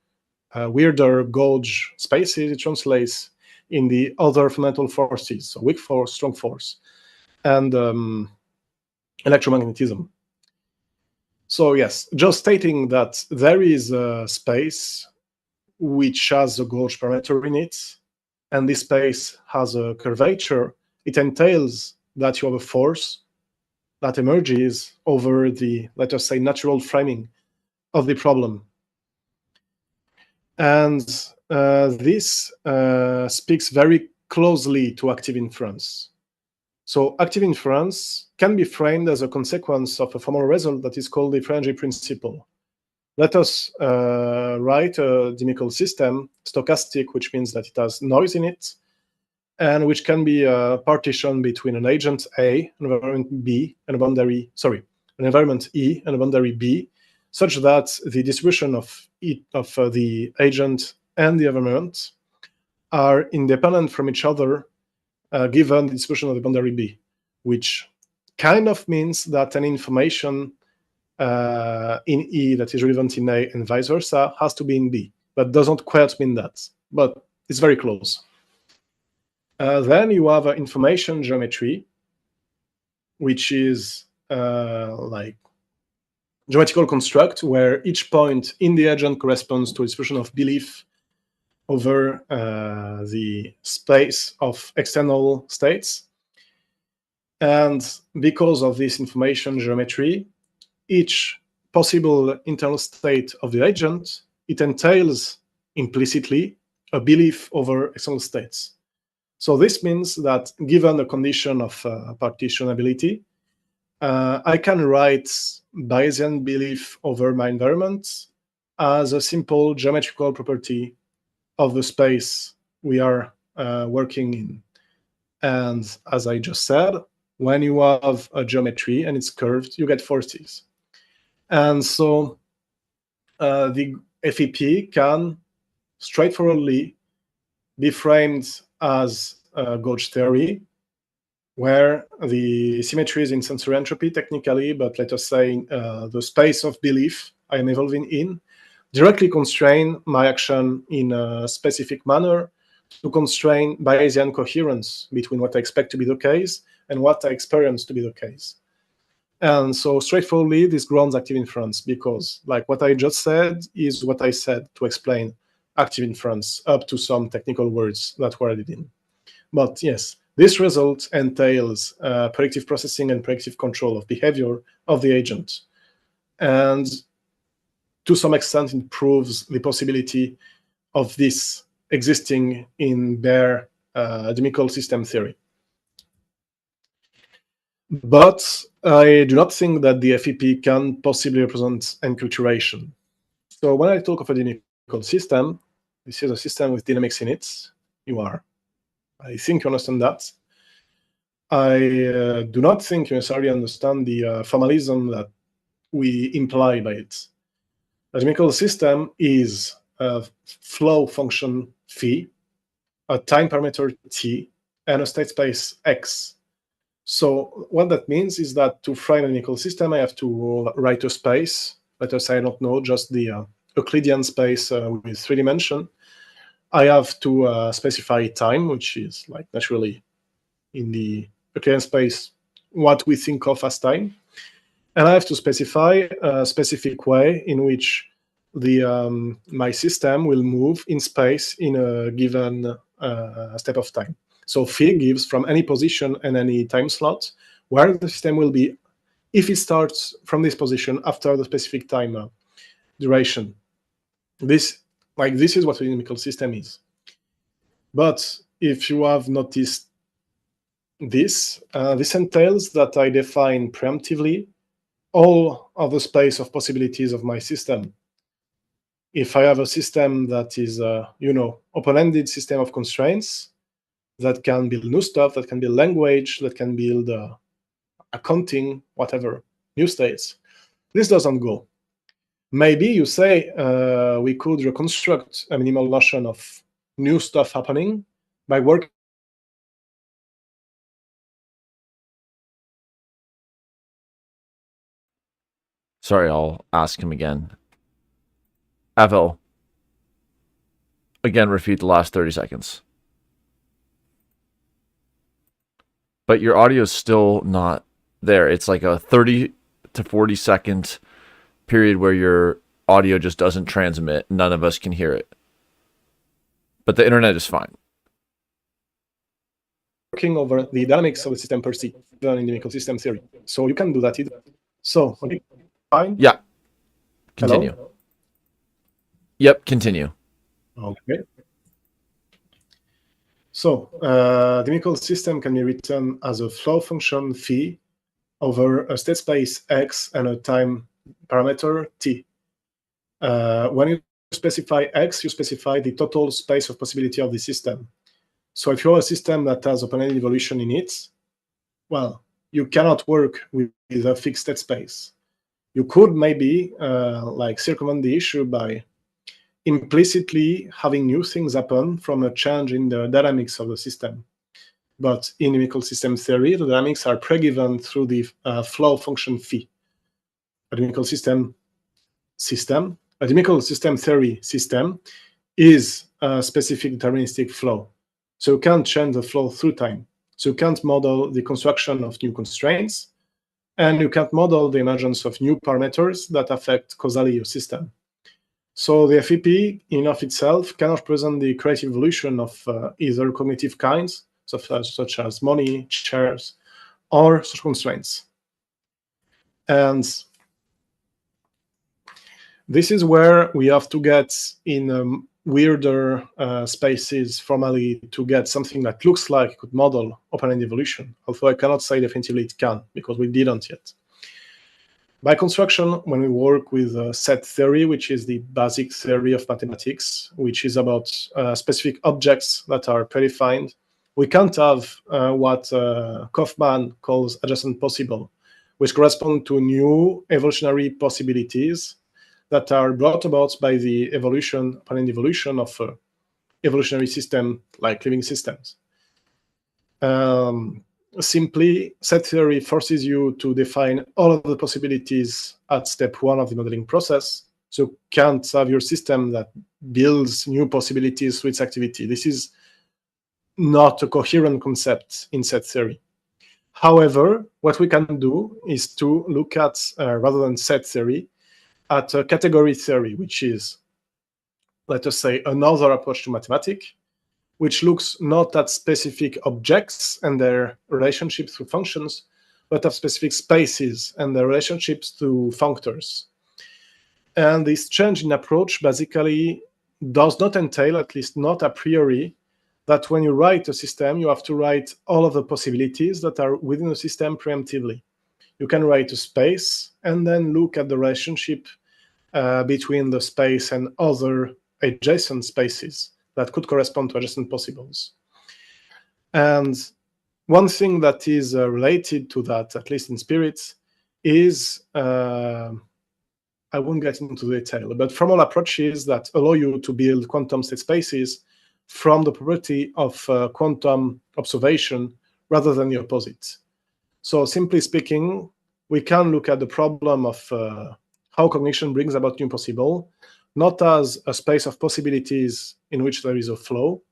weirder gauge spaces, it translates in the other fundamental forces, so weak force, strong force, and electromagnetism. So yes, just stating that there is a space which has a gauge parameter in it, and this space has a curvature, it entails that you have a force that emerges over the, let us say, natural framing of the problem. And this speaks very closely to active inference. So active inference can be framed as a consequence of a formal result that is called the Ferenczi principle. Let us write a dynamical system, stochastic, which means that it has noise in it, and which can be partitioned between an agent A, an environment B, and a boundary, an environment E and a boundary B, such that the distribution of the agent and the environment are independent from each other given the distribution of the boundary B, which kind of means that any information in E that is relevant in A and vice versa has to be in B, but doesn't quite mean that, but it's very close. Then you have information geometry, which is like geometrical construct where each point in the agent corresponds to a distribution of belief over the space of external states. And because of this information geometry, each possible internal state of the agent, it entails implicitly a belief over external states. So this means that given a condition of partitionability, I can write Bayesian belief over my environment as a simple geometrical property of the space we are working in. And as I just said, when you have a geometry and it's curved, you get forces. And so the FEP can straightforwardly be framed as a gauge theory, where the symmetries in sensory entropy technically, but let us say the space of belief I am evolving in, directly constrain my action in a specific manner to constrain Bayesian coherence between what I expect to be the case and what I experience to be the case. And so straightforwardly, this grounds active inference because like what I just said is what I said to explain active inference up to some technical words that were added in. But yes, this result entails predictive processing and predictive control of behavior of the agent. And to some extent, it proves the possibility of this existing in bare dynamical system theory. But I do not think that the FEP can possibly represent enculturation. So when I talk of a dynamical system, this is a system with dynamics in it. I think you understand that. I do not think you necessarily understand the formalism that we imply by it. A dynamical system is a flow function phi, a time parameter t, and a state space x. So what that means is that to frame a dynamical system, I have to write a space. Let us say, I don't know, just the Euclidean space with 3 dimensions. I have to specify time, which is like naturally in the Euclidean space what we think of as time. And I have to specify a specific way in which the my system will move in space in a given step of time. So phi gives from any position and any time slot where the system will be if it starts from this position after the specific time duration. This is what a dynamical system is. But if you have noticed this, this entails that I define preemptively all of the space of possibilities of my system. If I have a system that is, open-ended system of constraints that can build new stuff, that can build language, that can build accounting, whatever, new states, this doesn't go. Maybe you say we could reconstruct a minimal notion of new stuff happening by working. Sorry, I'll ask him again. Avel, again, refute the last 30 seconds. But your audio is still not there. It's like a 30 to 40 second period where your audio just doesn't transmit. None of us can hear it. But the internet is fine. Working over the dynamics of the system per se, in dynamical system theory. So you can do that either. So, okay, fine. Yeah. Continue. Hello? Yep, continue. Okay. So, dynamical system can be written as a flow function phi over a state space X and a time parameter T. When you specify X, you specify the total space of possibility of the system. So if you have a system that has open-ended evolution in it, well, you cannot work with a fixed state space. You could maybe like circumvent the issue by implicitly having new things happen from a change in the dynamics of the system. But in dynamical system theory, the dynamics are pre-given through the flow function phi. A dynamical system theory system is a specific deterministic flow. So you can't change the flow through time. So you can't model the construction of new constraints, and you can't model the emergence of new parameters that affect causally your system. So the FEP in of itself cannot present the creative evolution of either cognitive kinds, such as money, chairs, or social constraints. And this is where we have to get in weirder spaces formally to get something that looks like it could model open-ended evolution, although I cannot say definitively it can, because we didn't yet. By construction, when we work with set theory, which is the basic theory of mathematics, which is about specific objects that are predefined, we can't have what Kaufman calls adjacent possible, which correspond to new evolutionary possibilities that are brought about by the evolution, open-ended evolution of evolutionary system like living systems. Simply, set theory forces you to define all of the possibilities at step one of the modeling process. So you can't have your system that builds new possibilities through its activity. This is not a coherent concept in set theory. However, what we can do is to look at, rather than set theory, at category theory, which is, let us say, another approach to mathematics, which looks not at specific objects and their relationships to functions, but at specific spaces and their relationships to functors. And this change in approach basically does not entail, at least not a priori, that when you write a system, you have to write all of the possibilities that are within the system preemptively. You can write a space and then look at the relationship between the space and other adjacent spaces that could correspond to adjacent possibles. And one thing that is related to that, at least in spirit, is, I won't get into detail, but formal approaches that allow you to build quantum state spaces from the property of quantum observation rather than the opposite. So simply speaking, we can look at the problem of how cognition brings about new possible, not as a space of possibilities in which there is a flow,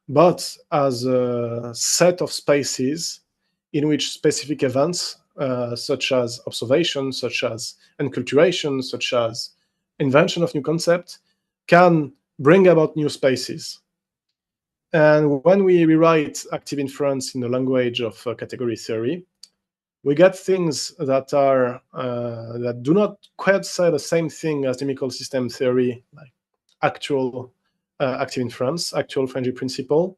but as a set of spaces in which specific events, such as observation, such as enculturation, such as invention of new concepts, can bring about new spaces. And when we rewrite active inference in the language of category theory, we get things that are that do not quite say the same thing as dynamical system theory, like actual active inference, actual Frenchy principle.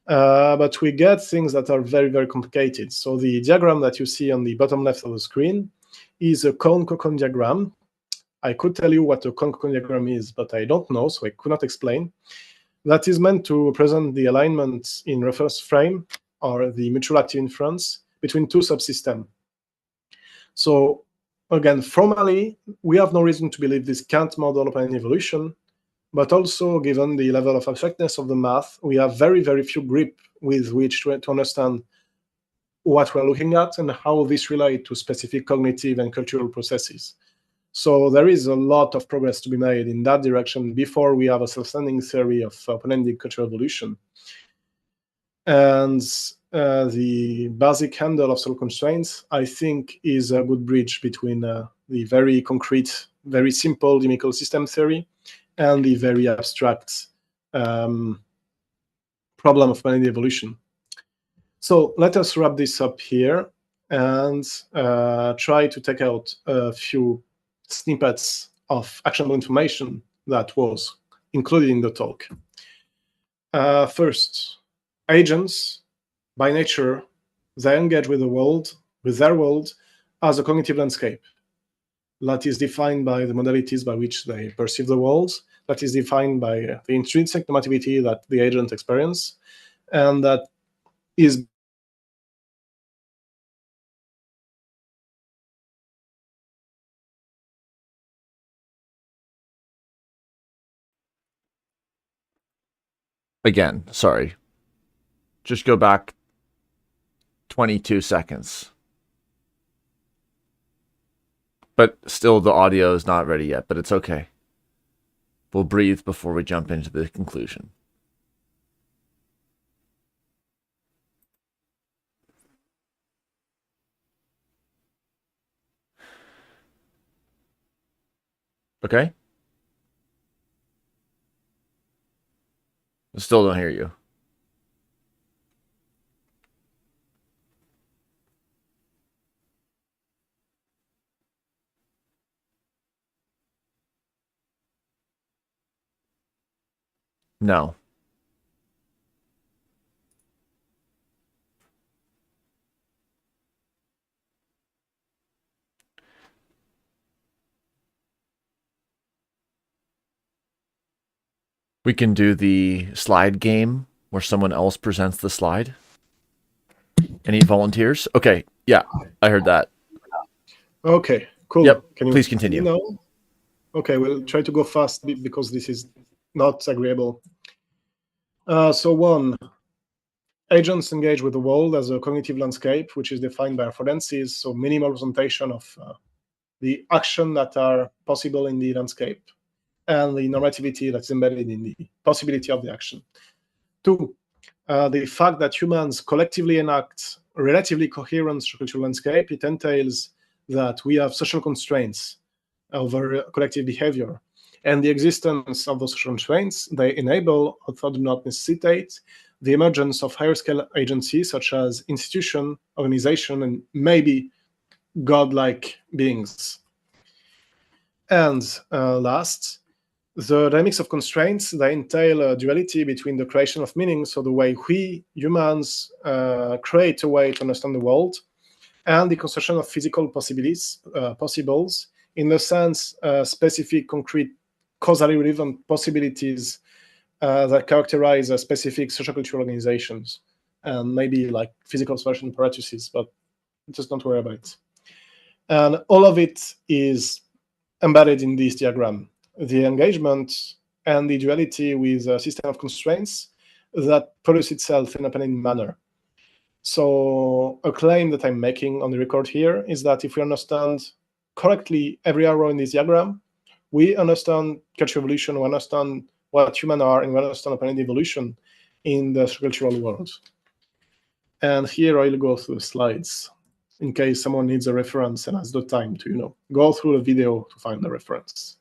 But we get things that are very, very complicated. So the diagram that you see on the bottom left of the screen is a cone-cocon diagram. I could tell you what a cone-cocon diagram is, but I don't know, so I could not explain. That is meant to present the alignment in reference frame, or the mutual active inference, between two subsystems. So again, formally, we have no reason to believe this can't model open evolution, but also given the level of abstractness of the math, we have very, very few grip with which to understand what we're looking at and how this relates to specific cognitive and cultural processes. So there is a lot of progress to be made in that direction before we have a self-standing theory of open-ended cultural evolution. And the basic handle of social constraints, I think, is a good bridge between the very concrete, very simple dynamical system theory and the very abstract problem of open-ended evolution. So let us wrap this up here and try to take out a few snippets of actionable information that was included in the talk. First, agents, by nature, they engage with the world with their world as a cognitive landscape that is defined by the modalities by which they perceive the world, that is defined by the intrinsic normativity that the agent experience, and that is Again, sorry. Just go back 22 seconds. But still, the audio is not ready yet, but it's okay. We'll breathe before we jump into the conclusion. Okay? I still don't hear you. No. We can do the slide game where someone else presents the slide. Any volunteers? Okay, yeah, I heard that. okay. Cool. Yep, Can you please continue. know? Okay, we'll try to go fast because this is not agreeable. So one, agents engage with the world as a cognitive landscape, which is defined by affordances, so minimal representation of the action that are possible in the landscape and the normativity that's embedded in the possibility of the action. Two, the fact that humans collectively enact a relatively coherent structural landscape, it entails that we have social constraints over collective behavior. And the existence of those social constraints, they enable, although do not necessitate, the emergence of higher scale agencies such as institution, organization, and maybe godlike beings. And last, the dynamics of constraints, they entail a duality between the creation of meaning, so the way we humans create a way to understand the world, and the construction of physical possibles, in the sense specific, concrete, causally relevant possibilities that characterize specific sociocultural organizations, and maybe like physical observation apparatuses, but just don't worry about it. And all of it is embedded in this diagram. The engagement and the duality with a system of constraints that produce itself in a pending manner. So a claim that I'm making on the record here is that if we understand correctly every arrow in this diagram, we understand cultural evolution, we understand what humans are, and we understand appended evolution in the cultural world. And here I'll go through the slides in case someone needs a reference and has the time to, go through the video to find the reference.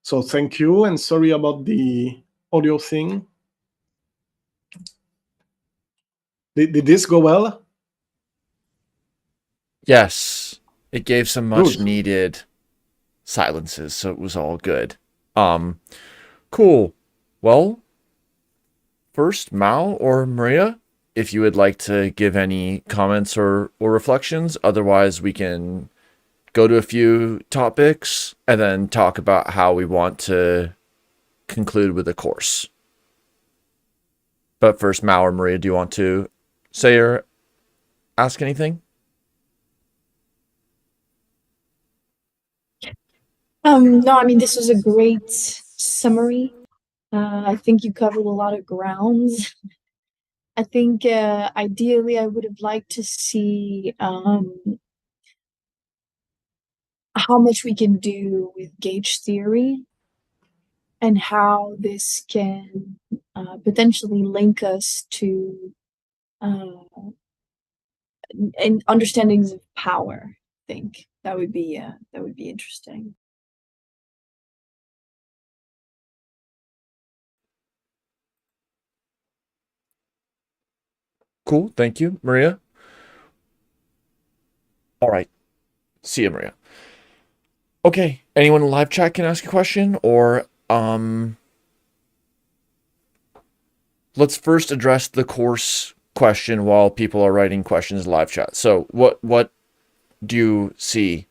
So thank you, and sorry about the audio thing. Did this go well? Yes, it gave some much Good. needed silences, so it was all good. Cool. Well, first, Mao or Maria, if you would like to give any comments or reflections. Otherwise, we can go to a few topics and then talk about how we want to conclude with the course. But first, Mao or Maria, do you want to say or ask anything? No, I mean, this was a great summary. I think you covered a lot of grounds. I think ideally I would have liked to see how much we can do with gauge theory and how this can potentially link us to and understandings of power. I think that would be interesting. Cool. Thank you, Maria. All right. See you, Maria. Okay. Anyone in live chat can ask a question, or let's first address the course question while people are writing questions in live chat. So what do you see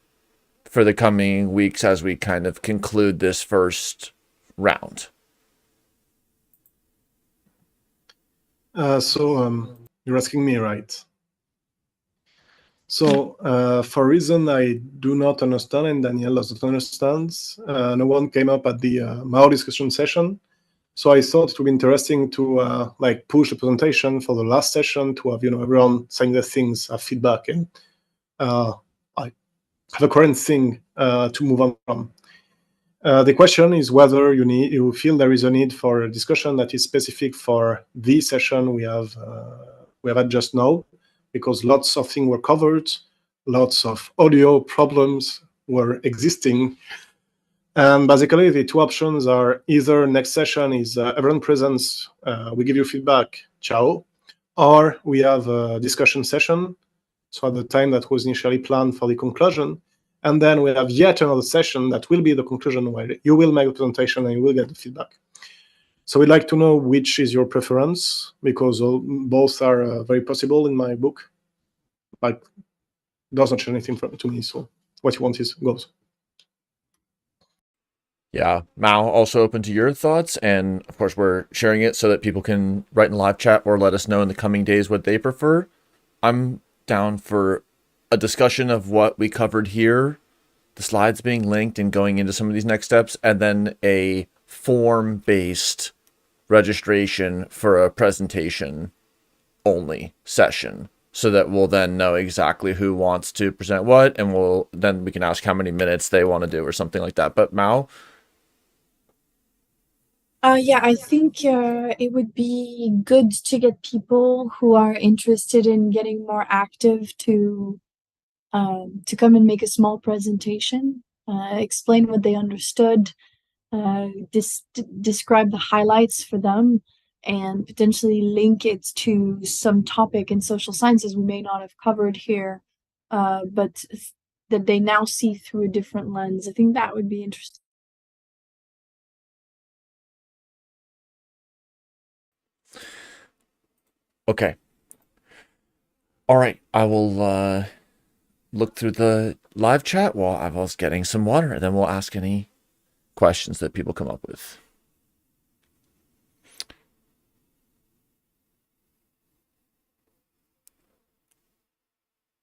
for the coming weeks as we kind of conclude this first round? You're asking me, right? So for a reason I do not understand and Daniel doesn't understand, no one came up at the Mahault discussion session. So I thought it would be interesting to like push the presentation for the last session to have everyone saying their things, have feedback, and I have a current thing to move on from. The question is whether you feel there is a need for a discussion that is specific for the session we have had just now, because lots of things were covered, lots of audio problems were existing. And basically, the two options are either next session is everyone presents, we give you feedback, ciao, or we have a discussion session, so at the time that was initially planned for the conclusion, and then we have yet another session that will be the conclusion where you will make a presentation and you will get the feedback. So we'd like to know which is your preference, because both are very possible in my book, but doesn't change anything to me, so what you want goes. Yeah, Mahault, also open to your thoughts, and of course we're sharing it so that people can write in live chat or let us know in the coming days what they prefer. I'm down for a discussion of what we covered here, the slides being linked and going into some of these next steps, and then a form-based registration for a presentation only session, so that we'll then know exactly who wants to present what, and we can ask how many minutes they want to do or something like that. But Mahault? Yeah, I think it would be good to get people who are interested in getting more active to come and make a small presentation, explain what they understood, describe the highlights for them, and potentially link it to some topic in social sciences we may not have covered here, but that they now see through a different lens. I think that would be interesting. Okay. All right. I will look through the live chat while I was getting some water, and then we'll ask any questions that people come up with.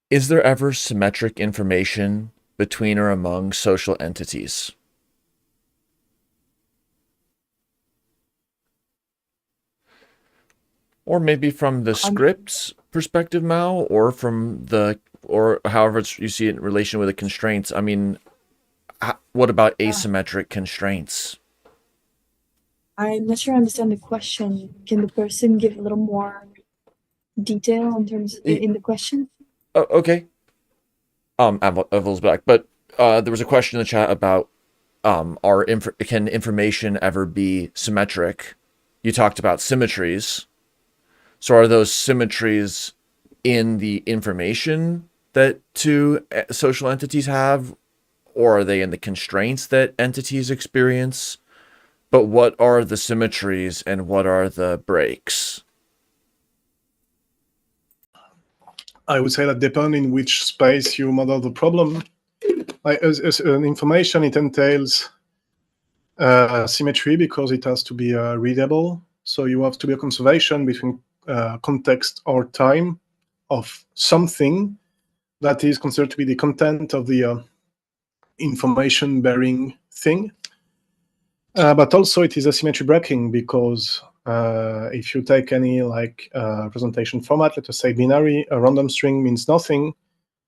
Is there ever symmetric information between or among social entities? Or maybe from the script's perspective, Mahault, or however you see it in relation with the constraints. I mean, what about asymmetric constraints? I'm not sure I understand the question. Can the person give a little more detail in terms in the question? Okay. Avel's back, but there was a question in the chat about can information ever be symmetric? You talked about symmetries. So are those symmetries in the information that two social entities have, or are they in the constraints that entities experience? But what are the symmetries and what are the breaks? I would say that depending in which space you model the problem. As an information, it entails symmetry because it has to be readable. So you have to be a conservation between context or time of something that is considered to be the content of the information-bearing thing. But also it is a symmetry breaking because if you take any presentation format, let us say binary, a random string means nothing,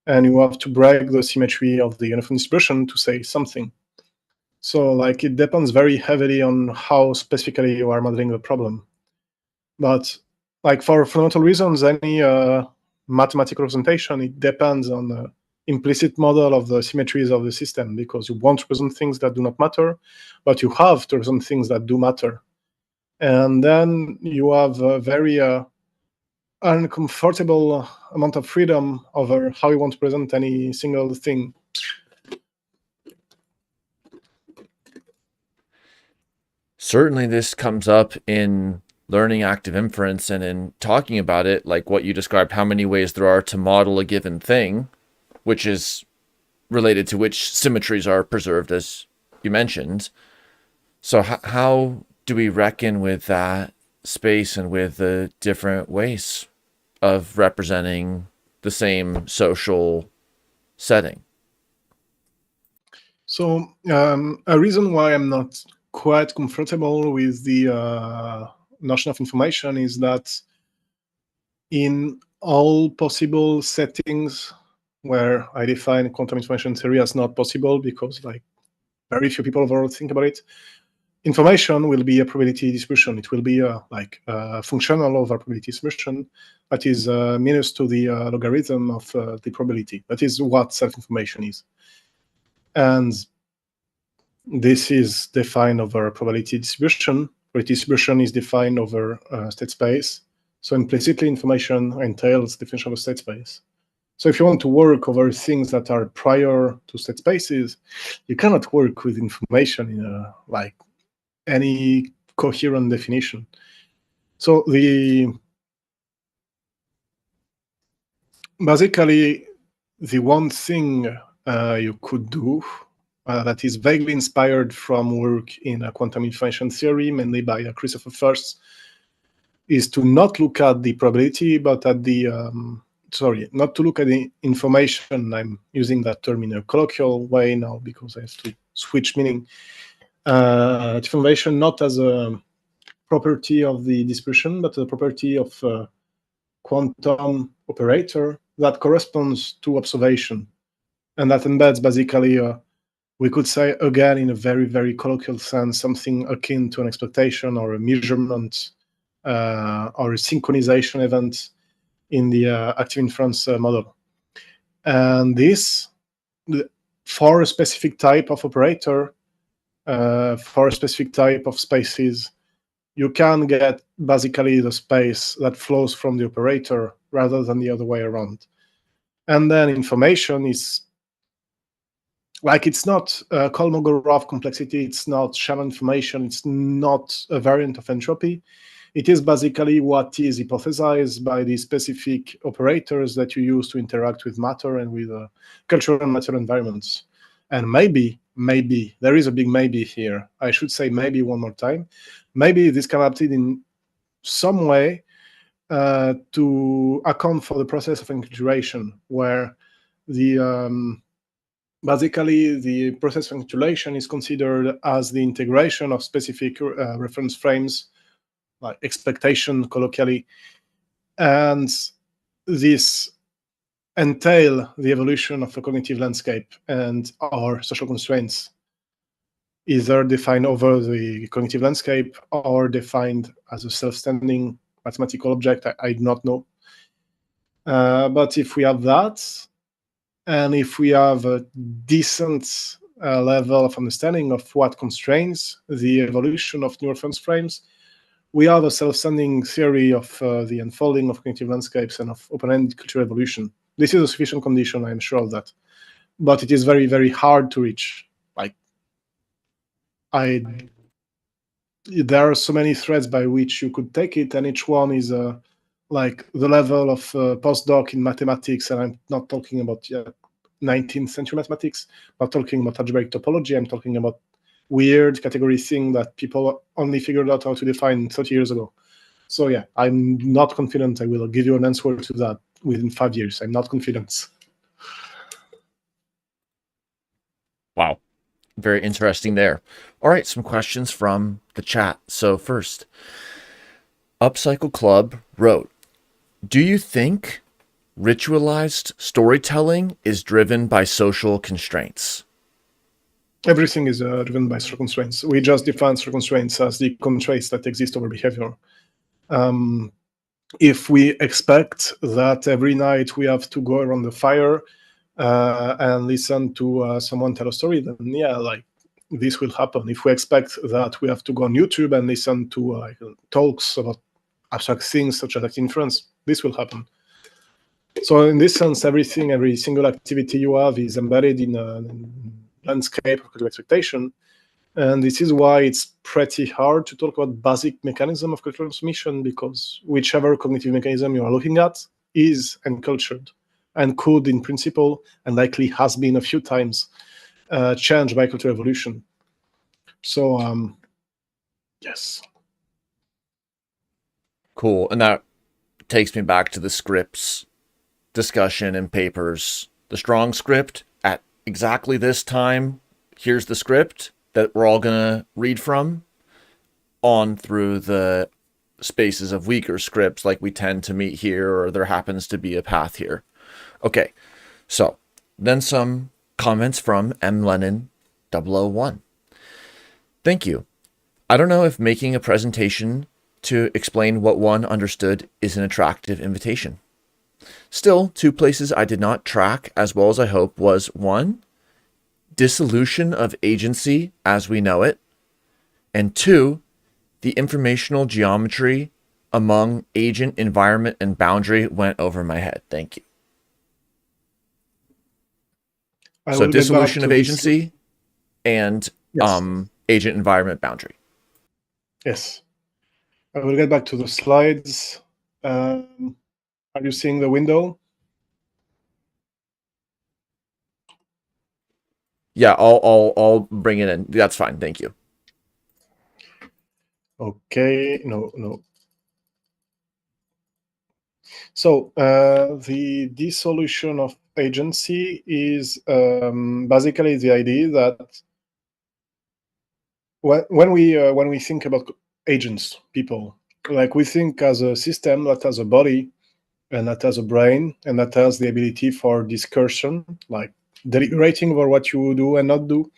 and you have to break the symmetry of the uniform distribution to say something. So it depends very heavily on how specifically you are modeling the problem. But for fundamental reasons, any mathematical representation, it depends on the implicit model of the symmetries of the system, because you want to represent things that do not matter, but you have to represent things that do matter. And then you have a very uncomfortable amount of freedom over how you want to present any single thing. Certainly this comes up in learning active inference and in talking about it, like what you described, how many ways there are to model a given thing, which is related to which symmetries are preserved, as you mentioned. So how do we reckon with that space and with the different ways of representing the same social setting? So a reason why I'm not quite comfortable with the notion of information is that in all possible settings where I define quantum information theory as not possible, because like very few people overall think about it, information will be a probability distribution. It will be like a functional over probability distribution that is minus to the logarithm of the probability. That is what self-information is. And this is defined over probability distribution. Probability distribution is defined over state space. So implicitly, information entails definition of a state space. So if you want to work over things that are prior to state spaces, you cannot work with information in a, like any coherent definition. So basically the one thing you could do that is vaguely inspired from work in quantum information theory, mainly by Christopher First, is to not look at the probability, but at the not to look at the information. I'm using that term in a colloquial way now because I have to switch meaning. Information not as a property of the distribution, but a property of a quantum operator that corresponds to observation. And that embeds basically, we could say, again, in a very, very colloquial sense, something akin to an expectation or a measurement or a synchronization event in the active inference model. And this, for a specific type of operator, for a specific type of spaces, you can get basically the space that flows from the operator rather than the other way around. And then information is like, it's not Kolmogorov complexity, it's not Shannon information, it's not a variant of entropy. It is basically what is hypothesized by the specific operators that you use to interact with matter and with cultural and material environments. And maybe, there is a big maybe here. I should say maybe one more time. Maybe this can happen in some way to account for the process of enculturation, where the basically the process of enculturation is considered as the integration of specific reference frames, like expectation colloquially, and this entail the evolution of the cognitive landscape and our social constraints, either defined over the cognitive landscape or defined as a self-standing mathematical object. I do not know. But if we have that, and if we have a decent level of understanding of what constrains the evolution of new reference frames, we have a self-standing theory of the unfolding of cognitive landscapes and of open-ended cultural evolution. This is a sufficient condition, I am sure of that. But it is very, very hard to reach. Like, there are so many threads by which you could take it, and each one is like the level of postdoc in mathematics, and I'm not talking about 19th century mathematics, I'm talking about algebraic topology, I'm talking about weird category thing that people only figured out how to define 30 years ago. So yeah, I'm not confident I will give you an answer to that within 5 years. I'm not confident. Wow. Very interesting there. All right, some questions from the chat. So first, Upcycle Club wrote, do you think ritualized storytelling is driven by social constraints? Everything is driven by social constraints. We just define social constraints as the constraints that exist over behavior. If we expect that every night we have to go around the fire and listen to someone tell a story, then yeah, like this will happen. If we expect that we have to go on YouTube and listen to talks about abstract things such as active inference, this will happen. So in this sense, every single activity you have is embedded in a landscape of expectation. And this is why it's pretty hard to talk about basic mechanism of cultural transmission, because whichever cognitive mechanism you are looking at is encultured and could, in principle, and likely has been a few times, changed by cultural evolution. So, yes. Cool. And that takes me back to the scripts discussion and papers. The strong script at exactly this time. Here's the script that we're all going to read from, on through the spaces of weaker scripts like we tend to meet here, or there happens to be a path here. Okay, so then some comments from M. Lennon 001. Thank you. I don't know if making a presentation to explain what one understood is an attractive invitation. Still, two places I did not track as well as I hope was 1, dissolution of agency as we know it, and 2, the informational geometry among agent, environment, and boundary went over my head. Thank you. So dissolution of agency and yes. Agent, environment, boundary. Yes. I will get back to the slides. Are you seeing the window? Yeah, I'll bring it in. That's fine. Thank you. Okay. No. So the dissolution of agency is basically the idea that when we think about agents, people, like we think as a system that has a body and that has a brain and that has the ability for discursion, like deliberating over what you do and not do.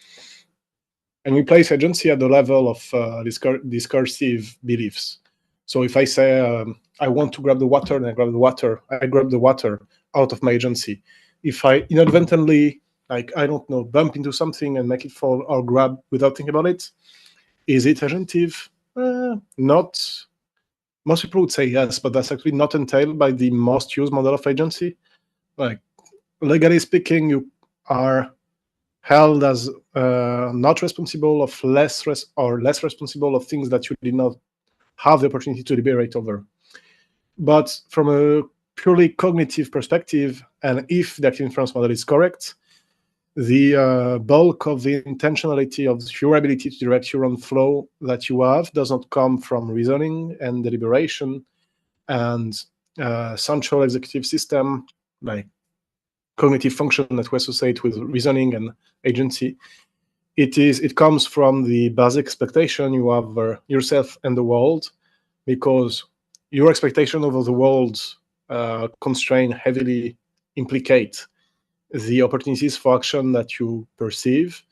And we place agency at the level of discursive beliefs. So if I say, I want to grab the water, and I grab the water out of my agency. If I inadvertently, like, I don't know, bump into something and make it fall or grab without thinking about it, is it agentive? Not. Most people would say yes, but that's actually not entailed by the most used model of agency. Like, legally speaking, you are held as not responsible of less responsible of things that you did not have the opportunity to deliberate over. But from a purely cognitive perspective, and if the active inference model is correct, the bulk of the intentionality of your ability to direct your own flow that you have does not come from reasoning and deliberation and central executive system, like cognitive function that we associate with reasoning and agency. It comes from the basic expectation you have yourself and the world, because your expectation over the world constrain heavily implicate the opportunities for action that you perceive,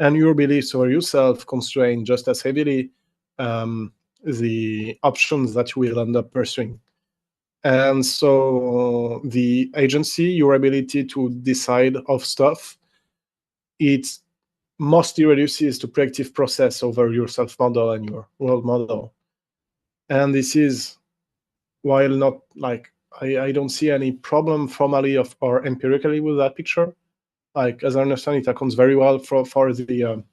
and your beliefs over yourself constrain just as heavily the options that you will end up pursuing. And so the agency, your ability to decide of stuff, it mostly reduces to predictive process over your self-model and your world model. And this is, while not like, I don't see any problem formally or empirically with that picture. Like, as I understand it, accounts very well for the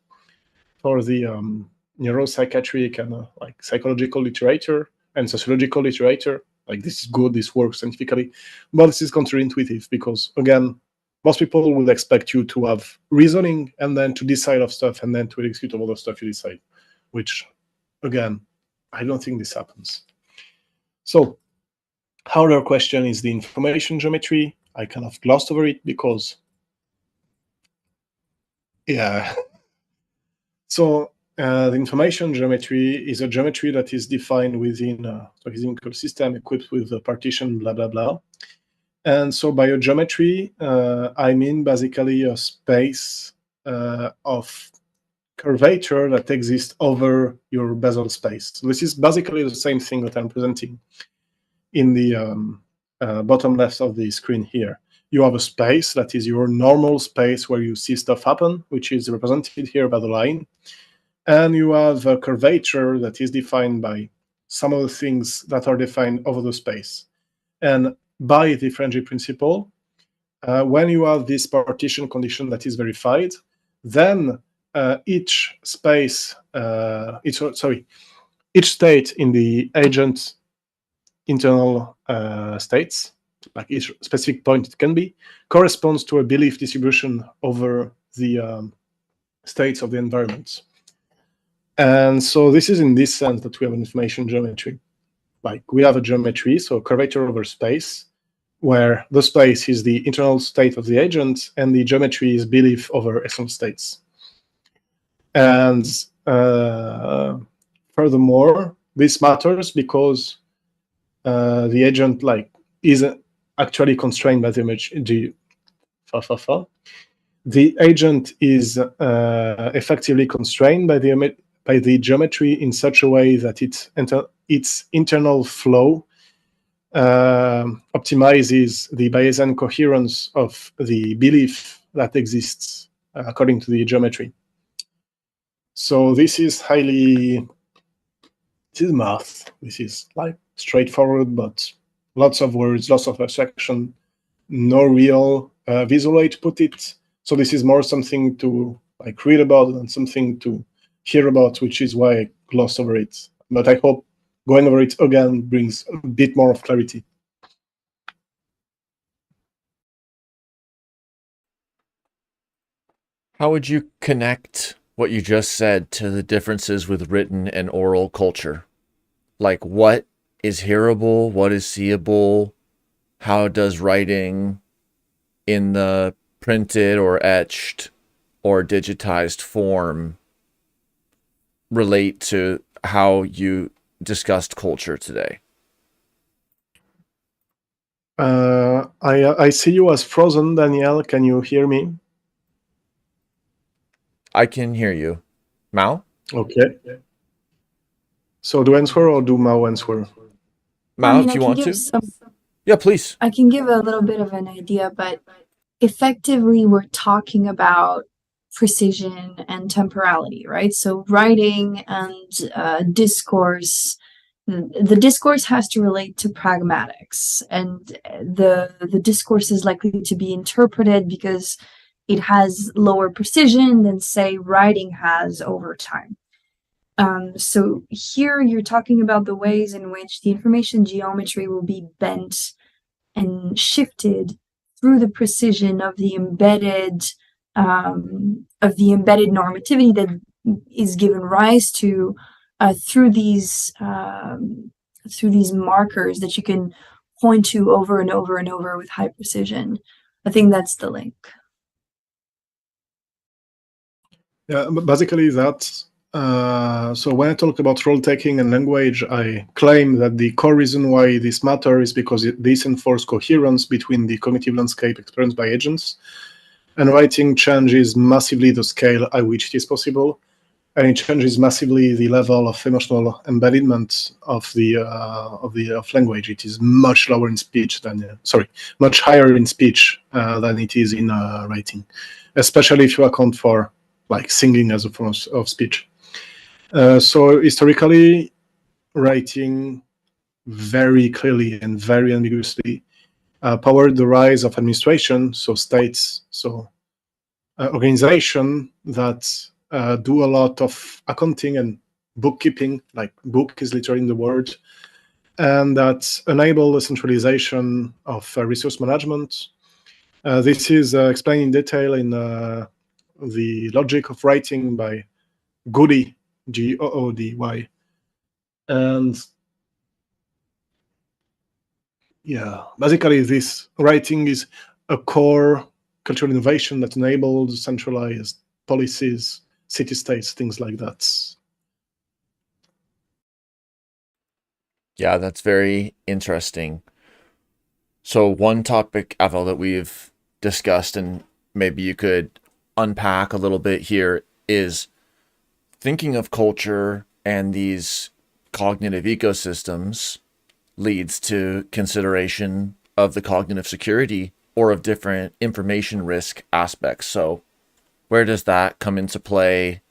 neuropsychiatric and like psychological literature and sociological literature. Like, this is good, this works scientifically, but this is counterintuitive because, again, most people will expect you to have reasoning and then to decide of stuff and then to execute all the stuff you decide, which, again, I don't think this happens. So, harder question is the information geometry. I kind of glossed over it because, yeah. So the information geometry is a geometry that is defined within a physical system equipped with a partition, blah, blah, blah. And so by a geometry, I mean basically a space of curvature that exists over your basal space. So this is basically the same thing that I'm presenting in the bottom left of the screen here. You have a space that is your normal space where you see stuff happen, which is represented here by the line. And you have a curvature that is defined by some of the things that are defined over the space. And by the Differential principle, when you have this partition condition that is verified, then each space, each state in the agent's internal states, like each specific point it can be, corresponds to a belief distribution over the states of the environment. And so this is in this sense that we have an information geometry. Like we have a geometry, so curvature over space, where the space is the internal state of the agent and the geometry is belief over external states. And furthermore, this matters because the agent is actually constrained by the image. The agent is effectively constrained by the geometry in such a way that its internal flow optimizes the Bayesian coherence of the belief that exists according to the geometry. So this is math. This is like straightforward, but lots of words, lots of abstraction, no real visual way to put it. So this is more something to read about than something to hear about, which is why I glossed over it. But I hope going over it again brings a bit more of clarity. How would you connect what you just said to the differences with written and oral culture? Like, what is hearable? What is seeable? How does writing in the printed or etched or digitized form relate to how you discussed culture today? I see you as frozen, Danielle. Can you hear me? I can hear you. Mahault? Okay. So do answer or do Mahault answer? Mahault, if you want to. Yeah, please. I can give a little bit of an idea, but effectively we're talking about precision and temporality, right? So writing and discourse, the discourse has to relate to pragmatics, and the discourse is likely to be interpreted because it has lower precision than, say, writing has over time. So here you're talking about the ways in which the information geometry will be bent and shifted through the precision of the embedded normativity that is given rise to through these markers that you can point to over and over and over with high precision. I think that's the link. Yeah, basically that's so when I talk about role taking and language, I claim that the core reason why this matters is because this enforces coherence between the cognitive landscape experienced by agents, and writing changes massively the scale at which it is possible, and it changes massively the level of emotional embedment of language. It is much lower in speech than much higher in speech than it is in writing, especially if you account for singing as a form of speech. So historically, writing very clearly and very ambiguously powered the rise of administration, so states, so organization that do a lot of accounting and bookkeeping, like book is literally in the word, and that enable the centralization of resource management. This is explained in detail in the logic of writing by Goody, Goody. And yeah, basically this writing is a core cultural innovation that enables centralized policies, city-states, things like that. Yeah, that's very interesting. So one topic, Avel, that we've discussed, and maybe you could unpack a little bit here, is thinking of culture and these cognitive ecosystems leads to consideration of the cognitive security or of different information risk aspects. So where does that come into play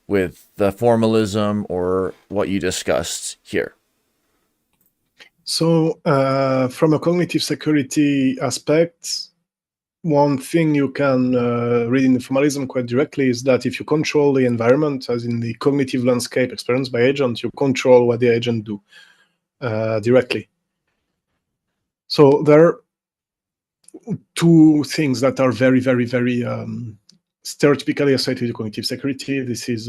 with the formalism or what you discussed here? So from a cognitive security aspect, one thing you can read in the formalism quite directly is that if you control the environment, as in the cognitive landscape experienced by agent, you control what the agent do directly. So there are two things that are very, very, very stereotypically associated with cognitive security. This is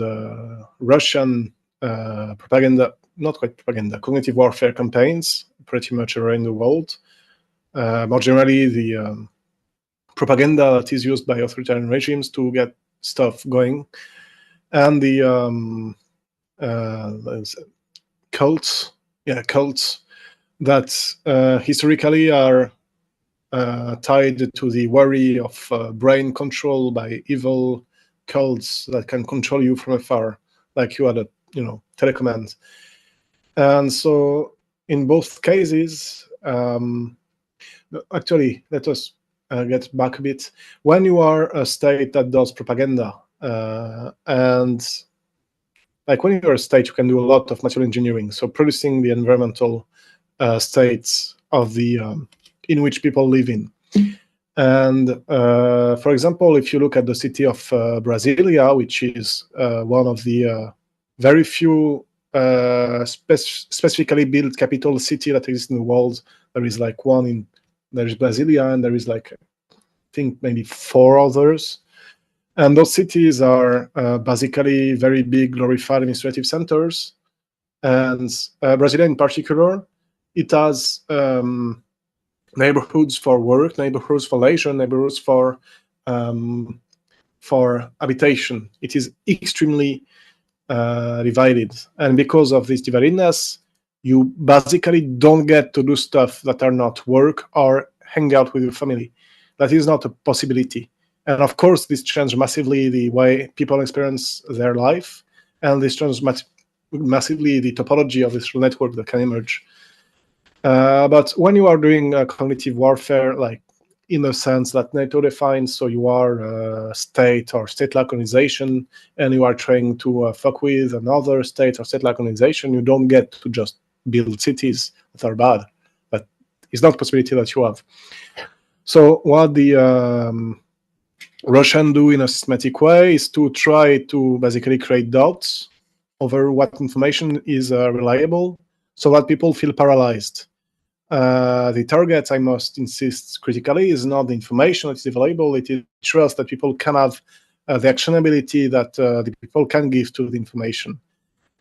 Russian propaganda, not quite propaganda, cognitive warfare campaigns pretty much around the world. More generally, the propaganda that is used by authoritarian regimes to get stuff going, and the cults that historically are tied to the worry of brain control by evil cults that can control you from afar, like you had a telecommand. And so in both cases, actually, let us get back a bit. When you are a state that does propaganda, and like when you're a state, you can do a lot of material engineering, so producing the environmental states of the in which people live in. And for example, if you look at the city of Brasilia, which is one of the very few specifically built capital city that exists in the world, there is like there is Brasilia, and there is like, I think maybe 4 others. And those cities are basically very big glorified administrative centers. And Brasilia in particular, it has neighborhoods for work, neighborhoods for leisure, neighborhoods for habitation. It is extremely divided, and because of this dividedness, you basically don't get to do stuff that are not work or hang out with your family. That is not a possibility. And of course, this changes massively the way people experience their life, and this changes massively the topology of this network that can emerge. But when you are doing cognitive warfare, like in a sense that NATO defines, so you are a state or state-like organization, and you are trying to fuck with another state or state-like organization, you don't get to just build cities that are bad. That is not a possibility that you have. So what the Russians do in a systematic way is to try to basically create doubts over what information is reliable, so that people feel paralyzed. The target, I must insist critically, is not the information that is available. It is trust that people can have the actionability that the people can give to the information.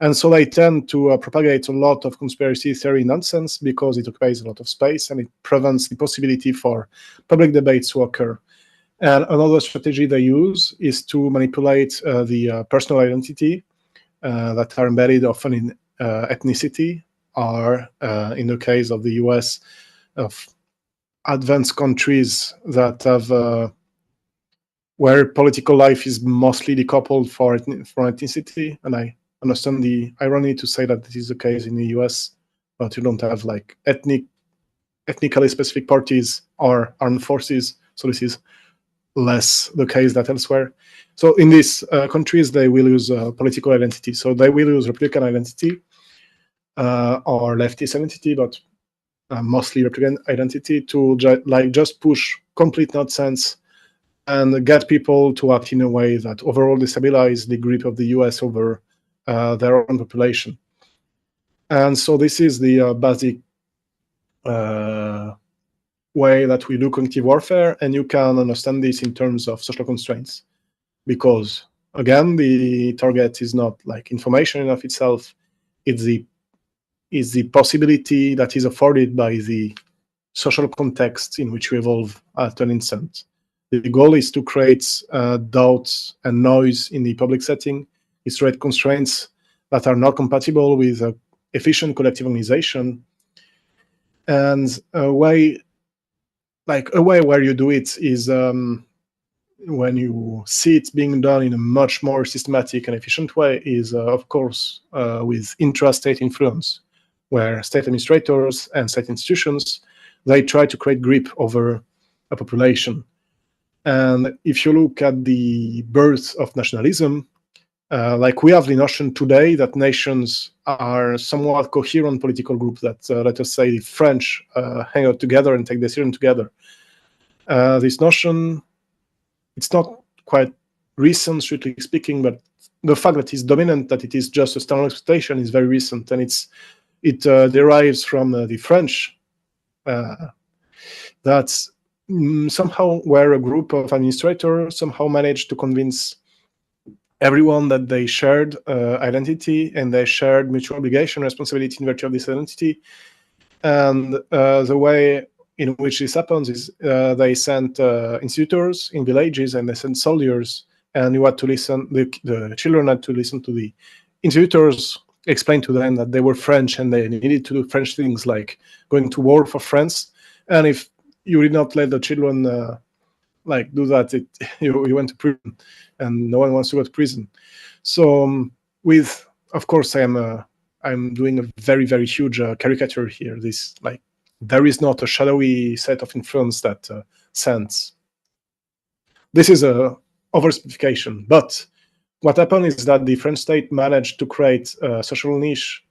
And so they tend to propagate a lot of conspiracy theory nonsense because it occupies a lot of space and it prevents the possibility for public debates to occur. And another strategy they use is to manipulate the personal identity that are embedded often in ethnicity, or in the case of the US, of advanced countries that have where political life is mostly decoupled from ethnicity. And I understand the irony to say that this is the case in the US, but you don't have like ethnically specific parties or armed forces. So this is less the case than elsewhere. So in these countries, they will use political identity. So they will use Republican identity or leftist identity, but mostly Republican identity to just push complete nonsense and get people to act in a way that overall destabilize the grip of the US over their own population. And so this is the basic way that we do cognitive warfare, and you can understand this in terms of social constraints, because again, the target is not like information in of itself, it's the possibility that is afforded by the social context in which we evolve at an instant. The goal is to create doubts and noise in the public setting, is to create constraints that are not compatible with efficient collective organization. And a way where you do it is when you see it being done in a much more systematic and efficient way is, of course, with intra-state influence, where state administrators and state institutions, they try to create grip over a population. And if you look at the birth of nationalism, like we have the notion today that nations are somewhat coherent political groups that, let us say, the French hang out together and take decisions together. This notion, it's not quite recent, strictly speaking, but the fact that it's dominant, that it is just a standard expectation, is very recent, and it derives from the French, that somehow where a group of administrators somehow managed to convince everyone that they shared identity and they shared mutual obligation, responsibility in virtue of this identity. And the way in which this happens is they sent institutors in villages, and they sent soldiers, and you had to listen, the children had to listen to the institutors explain to them that they were French and they needed to do French things like going to war for France. And if you did not let the children do that, you went to prison, and no one wants to go to prison. So with, of course, I'm doing a very, very huge caricature here. This, there is not a shadowy set of influence that sends. This is a oversimplification, but what happened is that the French state managed to create a social niche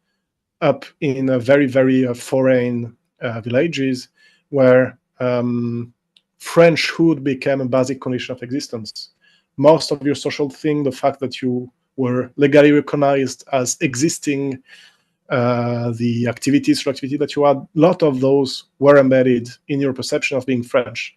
up in a very, very foreign villages where Frenchhood became a basic condition of existence. Most of your social thing, the fact that you were legally recognized as existing, the activities that you had, a lot of those were embedded in your perception of being French.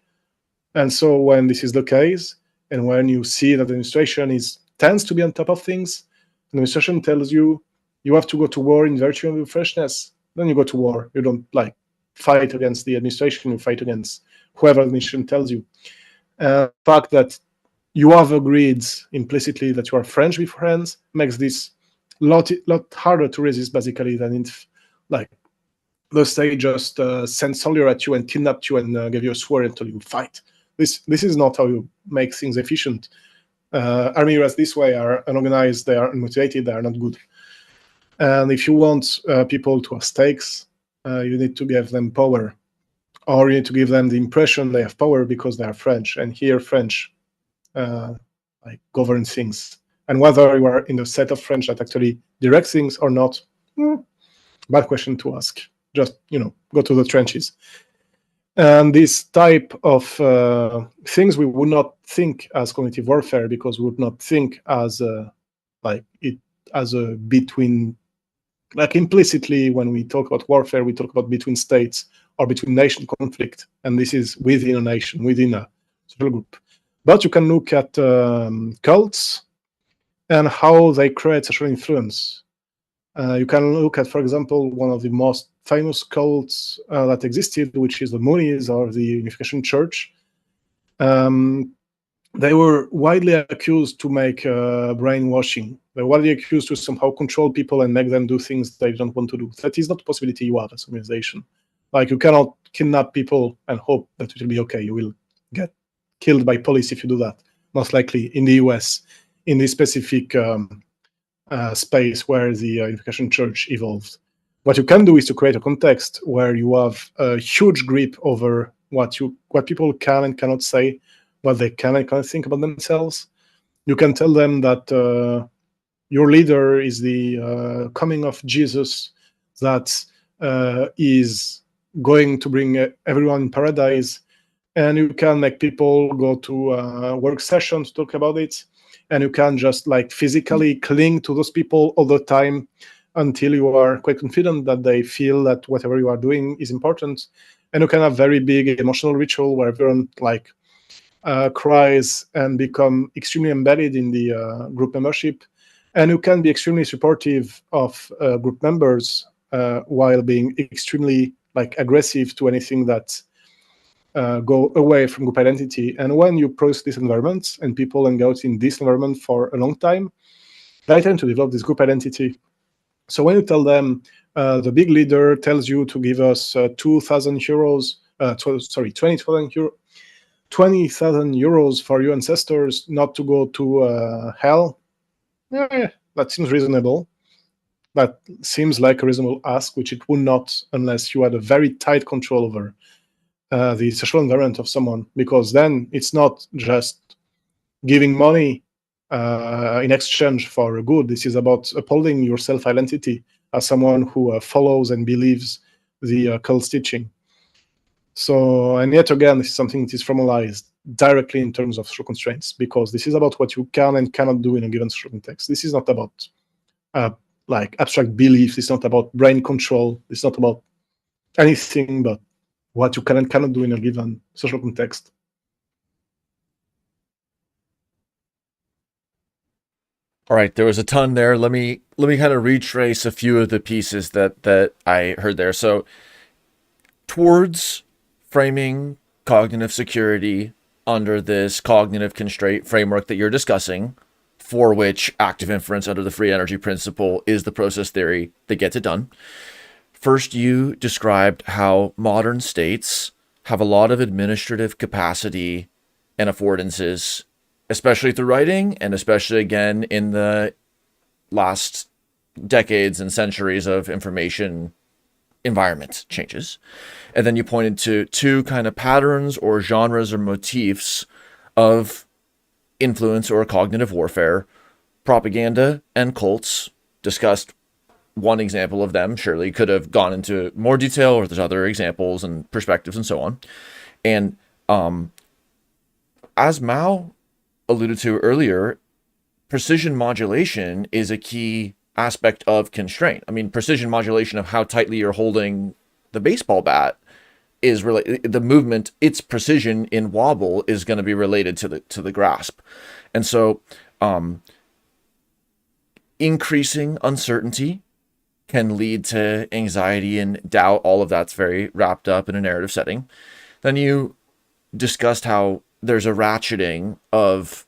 And so when this is the case, and when you see that the administration tends to be on top of things, the administration tells you you have to go to war in virtue of your freshness, then you go to war. You don't fight against the administration, you fight against whoever the administration tells you. The fact that you have agreed implicitly that you are French beforehand makes this lot harder to resist, basically, than if the state just sent soldier at you and kidnapped you and gave you a sword until you fight. This is not how you make things efficient. Army units this way are unorganized, they are unmotivated, they are not good. And if you want people to have stakes, you need to give them power, or you need to give them the impression they have power because they are French. And here, French govern things. And whether you are in the set of French that actually direct things or not, bad question to ask. Just go to the trenches. And this type of things we would not think as cognitive warfare, because we would not think as between, implicitly when we talk about warfare, we talk about between states or between nation conflict, and this is within a nation, within a social group. But you can look at cults and how they create social influence. You can look at, for example, one of the most famous cults that existed, which is the Moonies or the Unification Church. They were widely accused to make brainwashing. They were widely accused to somehow control people and make them do things they don't want to do. That is not a possibility you have as an organization. You cannot kidnap people and hope that it will be okay. You will get killed by police if you do that, most likely in the US, in this specific space where the Unification Church evolved. What you can do is to create a context where you have a huge grip over what people can and cannot say, what they can and cannot think about themselves. You can tell them that your leader is the coming of Jesus, that is going to bring everyone in paradise, and you can make people go to work sessions to talk about it, and you can just physically cling to those people all the time until you are quite confident that they feel that whatever you are doing is important. And you can have very big emotional ritual where everyone cries and become extremely embedded in the group membership. And you can be extremely supportive of group members while being extremely aggressive to anything that go away from group identity. And when you process these environments and people engage in this environment for a long time, they tend to develop this group identity. So when you tell them the big leader tells you to give us 2,000 euros, 20,000 euros for your ancestors, not to go to hell, that seems reasonable. That seems like a reasonable ask, which it would not unless you had a very tight control over the social environment of someone, because then it's not just giving money in exchange for a good. This is about upholding your self-identity as someone who follows and believes the cult teaching. So, and yet again, this is something that is formalized directly in terms of social constraints, because this is about what you can and cannot do in a given social context. This is not about like abstract beliefs. It's not about brain control. It's not about anything but what you can and cannot do in a given social context. All right, there was a ton there. Let me kind of retrace a few of the pieces that I heard there. So, towards framing cognitive security under this cognitive constraint framework that you're discussing, for which active inference under the free energy principle is the process theory that gets it done. First, you described how modern states have a lot of administrative capacity and affordances, especially through writing, and especially again in the last decades and centuries of information environment changes. And then you pointed to two kind of patterns or genres or motifs of influence or cognitive warfare: propaganda and cults. Discussed one example of them. Surely could have gone into more detail, or there's other examples and perspectives and so on. And as Mao alluded to earlier, precision modulation is a key aspect of constraint. I mean, precision modulation of how tightly you're holding the baseball bat is related. The movement, its precision in wobble is going to be related to the grasp. And so increasing uncertainty can lead to anxiety and doubt. All of that's very wrapped up in a narrative setting. Then you discussed how there's a ratcheting of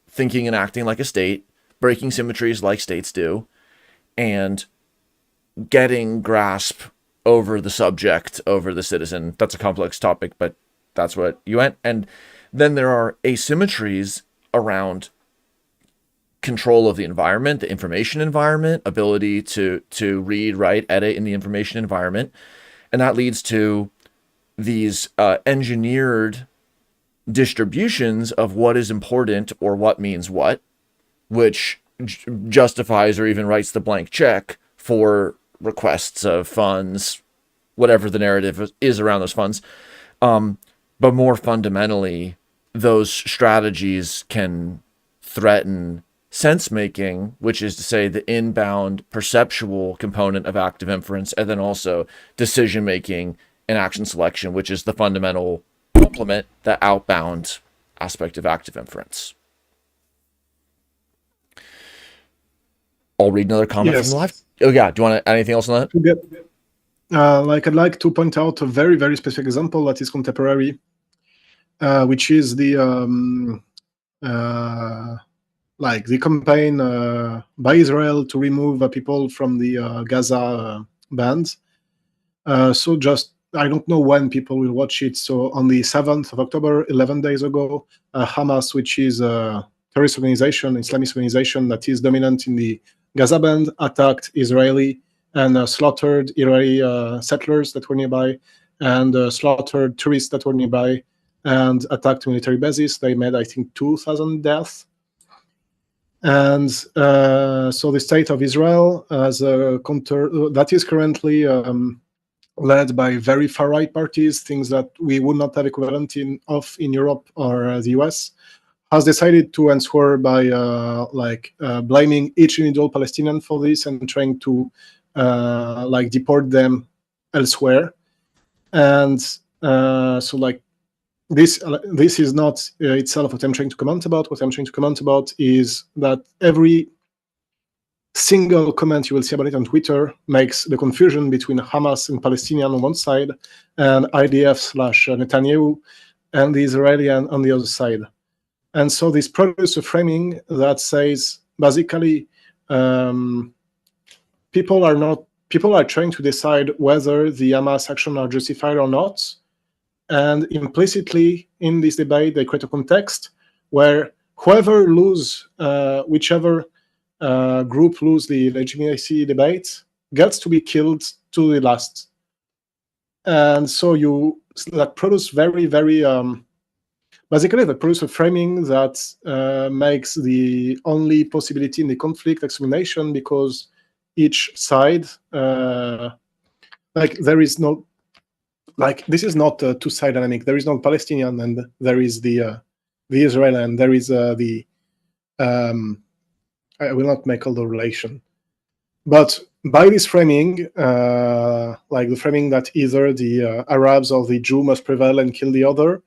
thinking and acting like a state, breaking symmetries like states do, and getting grasp over the subject, over the citizen. That's a complex topic, but that's what you went. And then there are asymmetries around control of the environment, the information environment, ability to read, write, edit in the information environment. And that leads to these engineered distributions of what is important or what means what, which justifies or even writes the blank check for requests of funds, whatever the narrative is around those funds. But more fundamentally, those strategies can threaten sense making, which is to say the inbound perceptual component of active inference, and then also decision making and action selection, which is the fundamental complement, the outbound aspect of active inference. I'll read another comment from the live. Oh yeah, do you want to add anything else on that? I'd like to point out a very, very specific example that is contemporary, which is the campaign by Israel to remove people from the Gaza band. So just, I don't know when people will watch it. So on the 7th of October, 11 days ago, Hamas, which is a terrorist organization, Islamist organization that is dominant in the Gaza band, attacked Israeli and slaughtered Israeli settlers that were nearby, and slaughtered tourists that were nearby, and attacked military bases. They made, I think, 2,000 deaths. And so the state of Israel, as a counter, that is currently led by very far-right parties, things that we would not have equivalent of in Europe or the US, has decided to answer by blaming each individual Palestinian for this and trying to deport them elsewhere. And this is not itself what I'm trying to comment about. What I'm trying to comment about is that every single comment you will see about it on Twitter makes the confusion between Hamas and Palestinian on one side and IDF/Netanyahu and the Israeli on the other side. And so this produces a framing that says basically people are trying to decide whether the Hamas actions are justified or not. And implicitly in this debate, they create a context where whoever whichever group lose the legitimacy debate gets to be killed to the last. And so that produce very, very basically that produce a framing that makes the only possibility in the conflict extermination, because each side there is no like this is not a two-side dynamic. There is no Palestinian, and there is the Israeli, and there is the I will not make all the relation. But by this framing, like the framing that either the Arabs or the Jew must prevail and kill the other,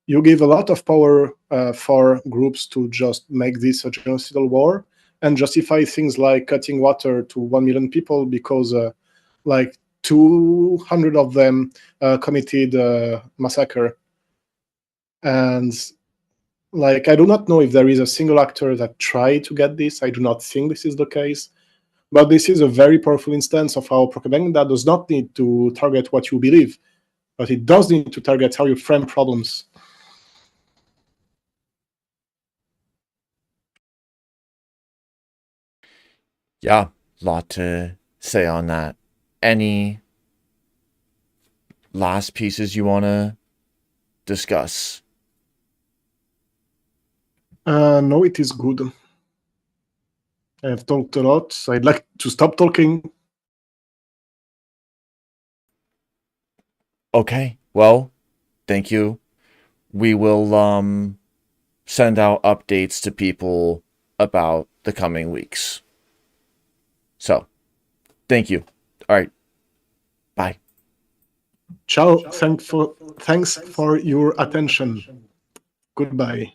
you give a lot of power for groups to just make this a genocidal war and justify things like cutting water to 1 million people because like 200 of them committed massacre. And like, I do not know if there is a single actor that tried to get this. I do not think this is the case. But this is a very powerful instance of how propaganda does not need to target what you believe, but it does need to target how you frame problems. Yeah, lot to say on that. Any last pieces you want to discuss? No, it is good. I have talked a lot. I'd like to stop talking. Okay, well, thank you. We will send out updates to people about the coming weeks. So, thank you. All right. Bye. Ciao. Thanks for your attention. Goodbye.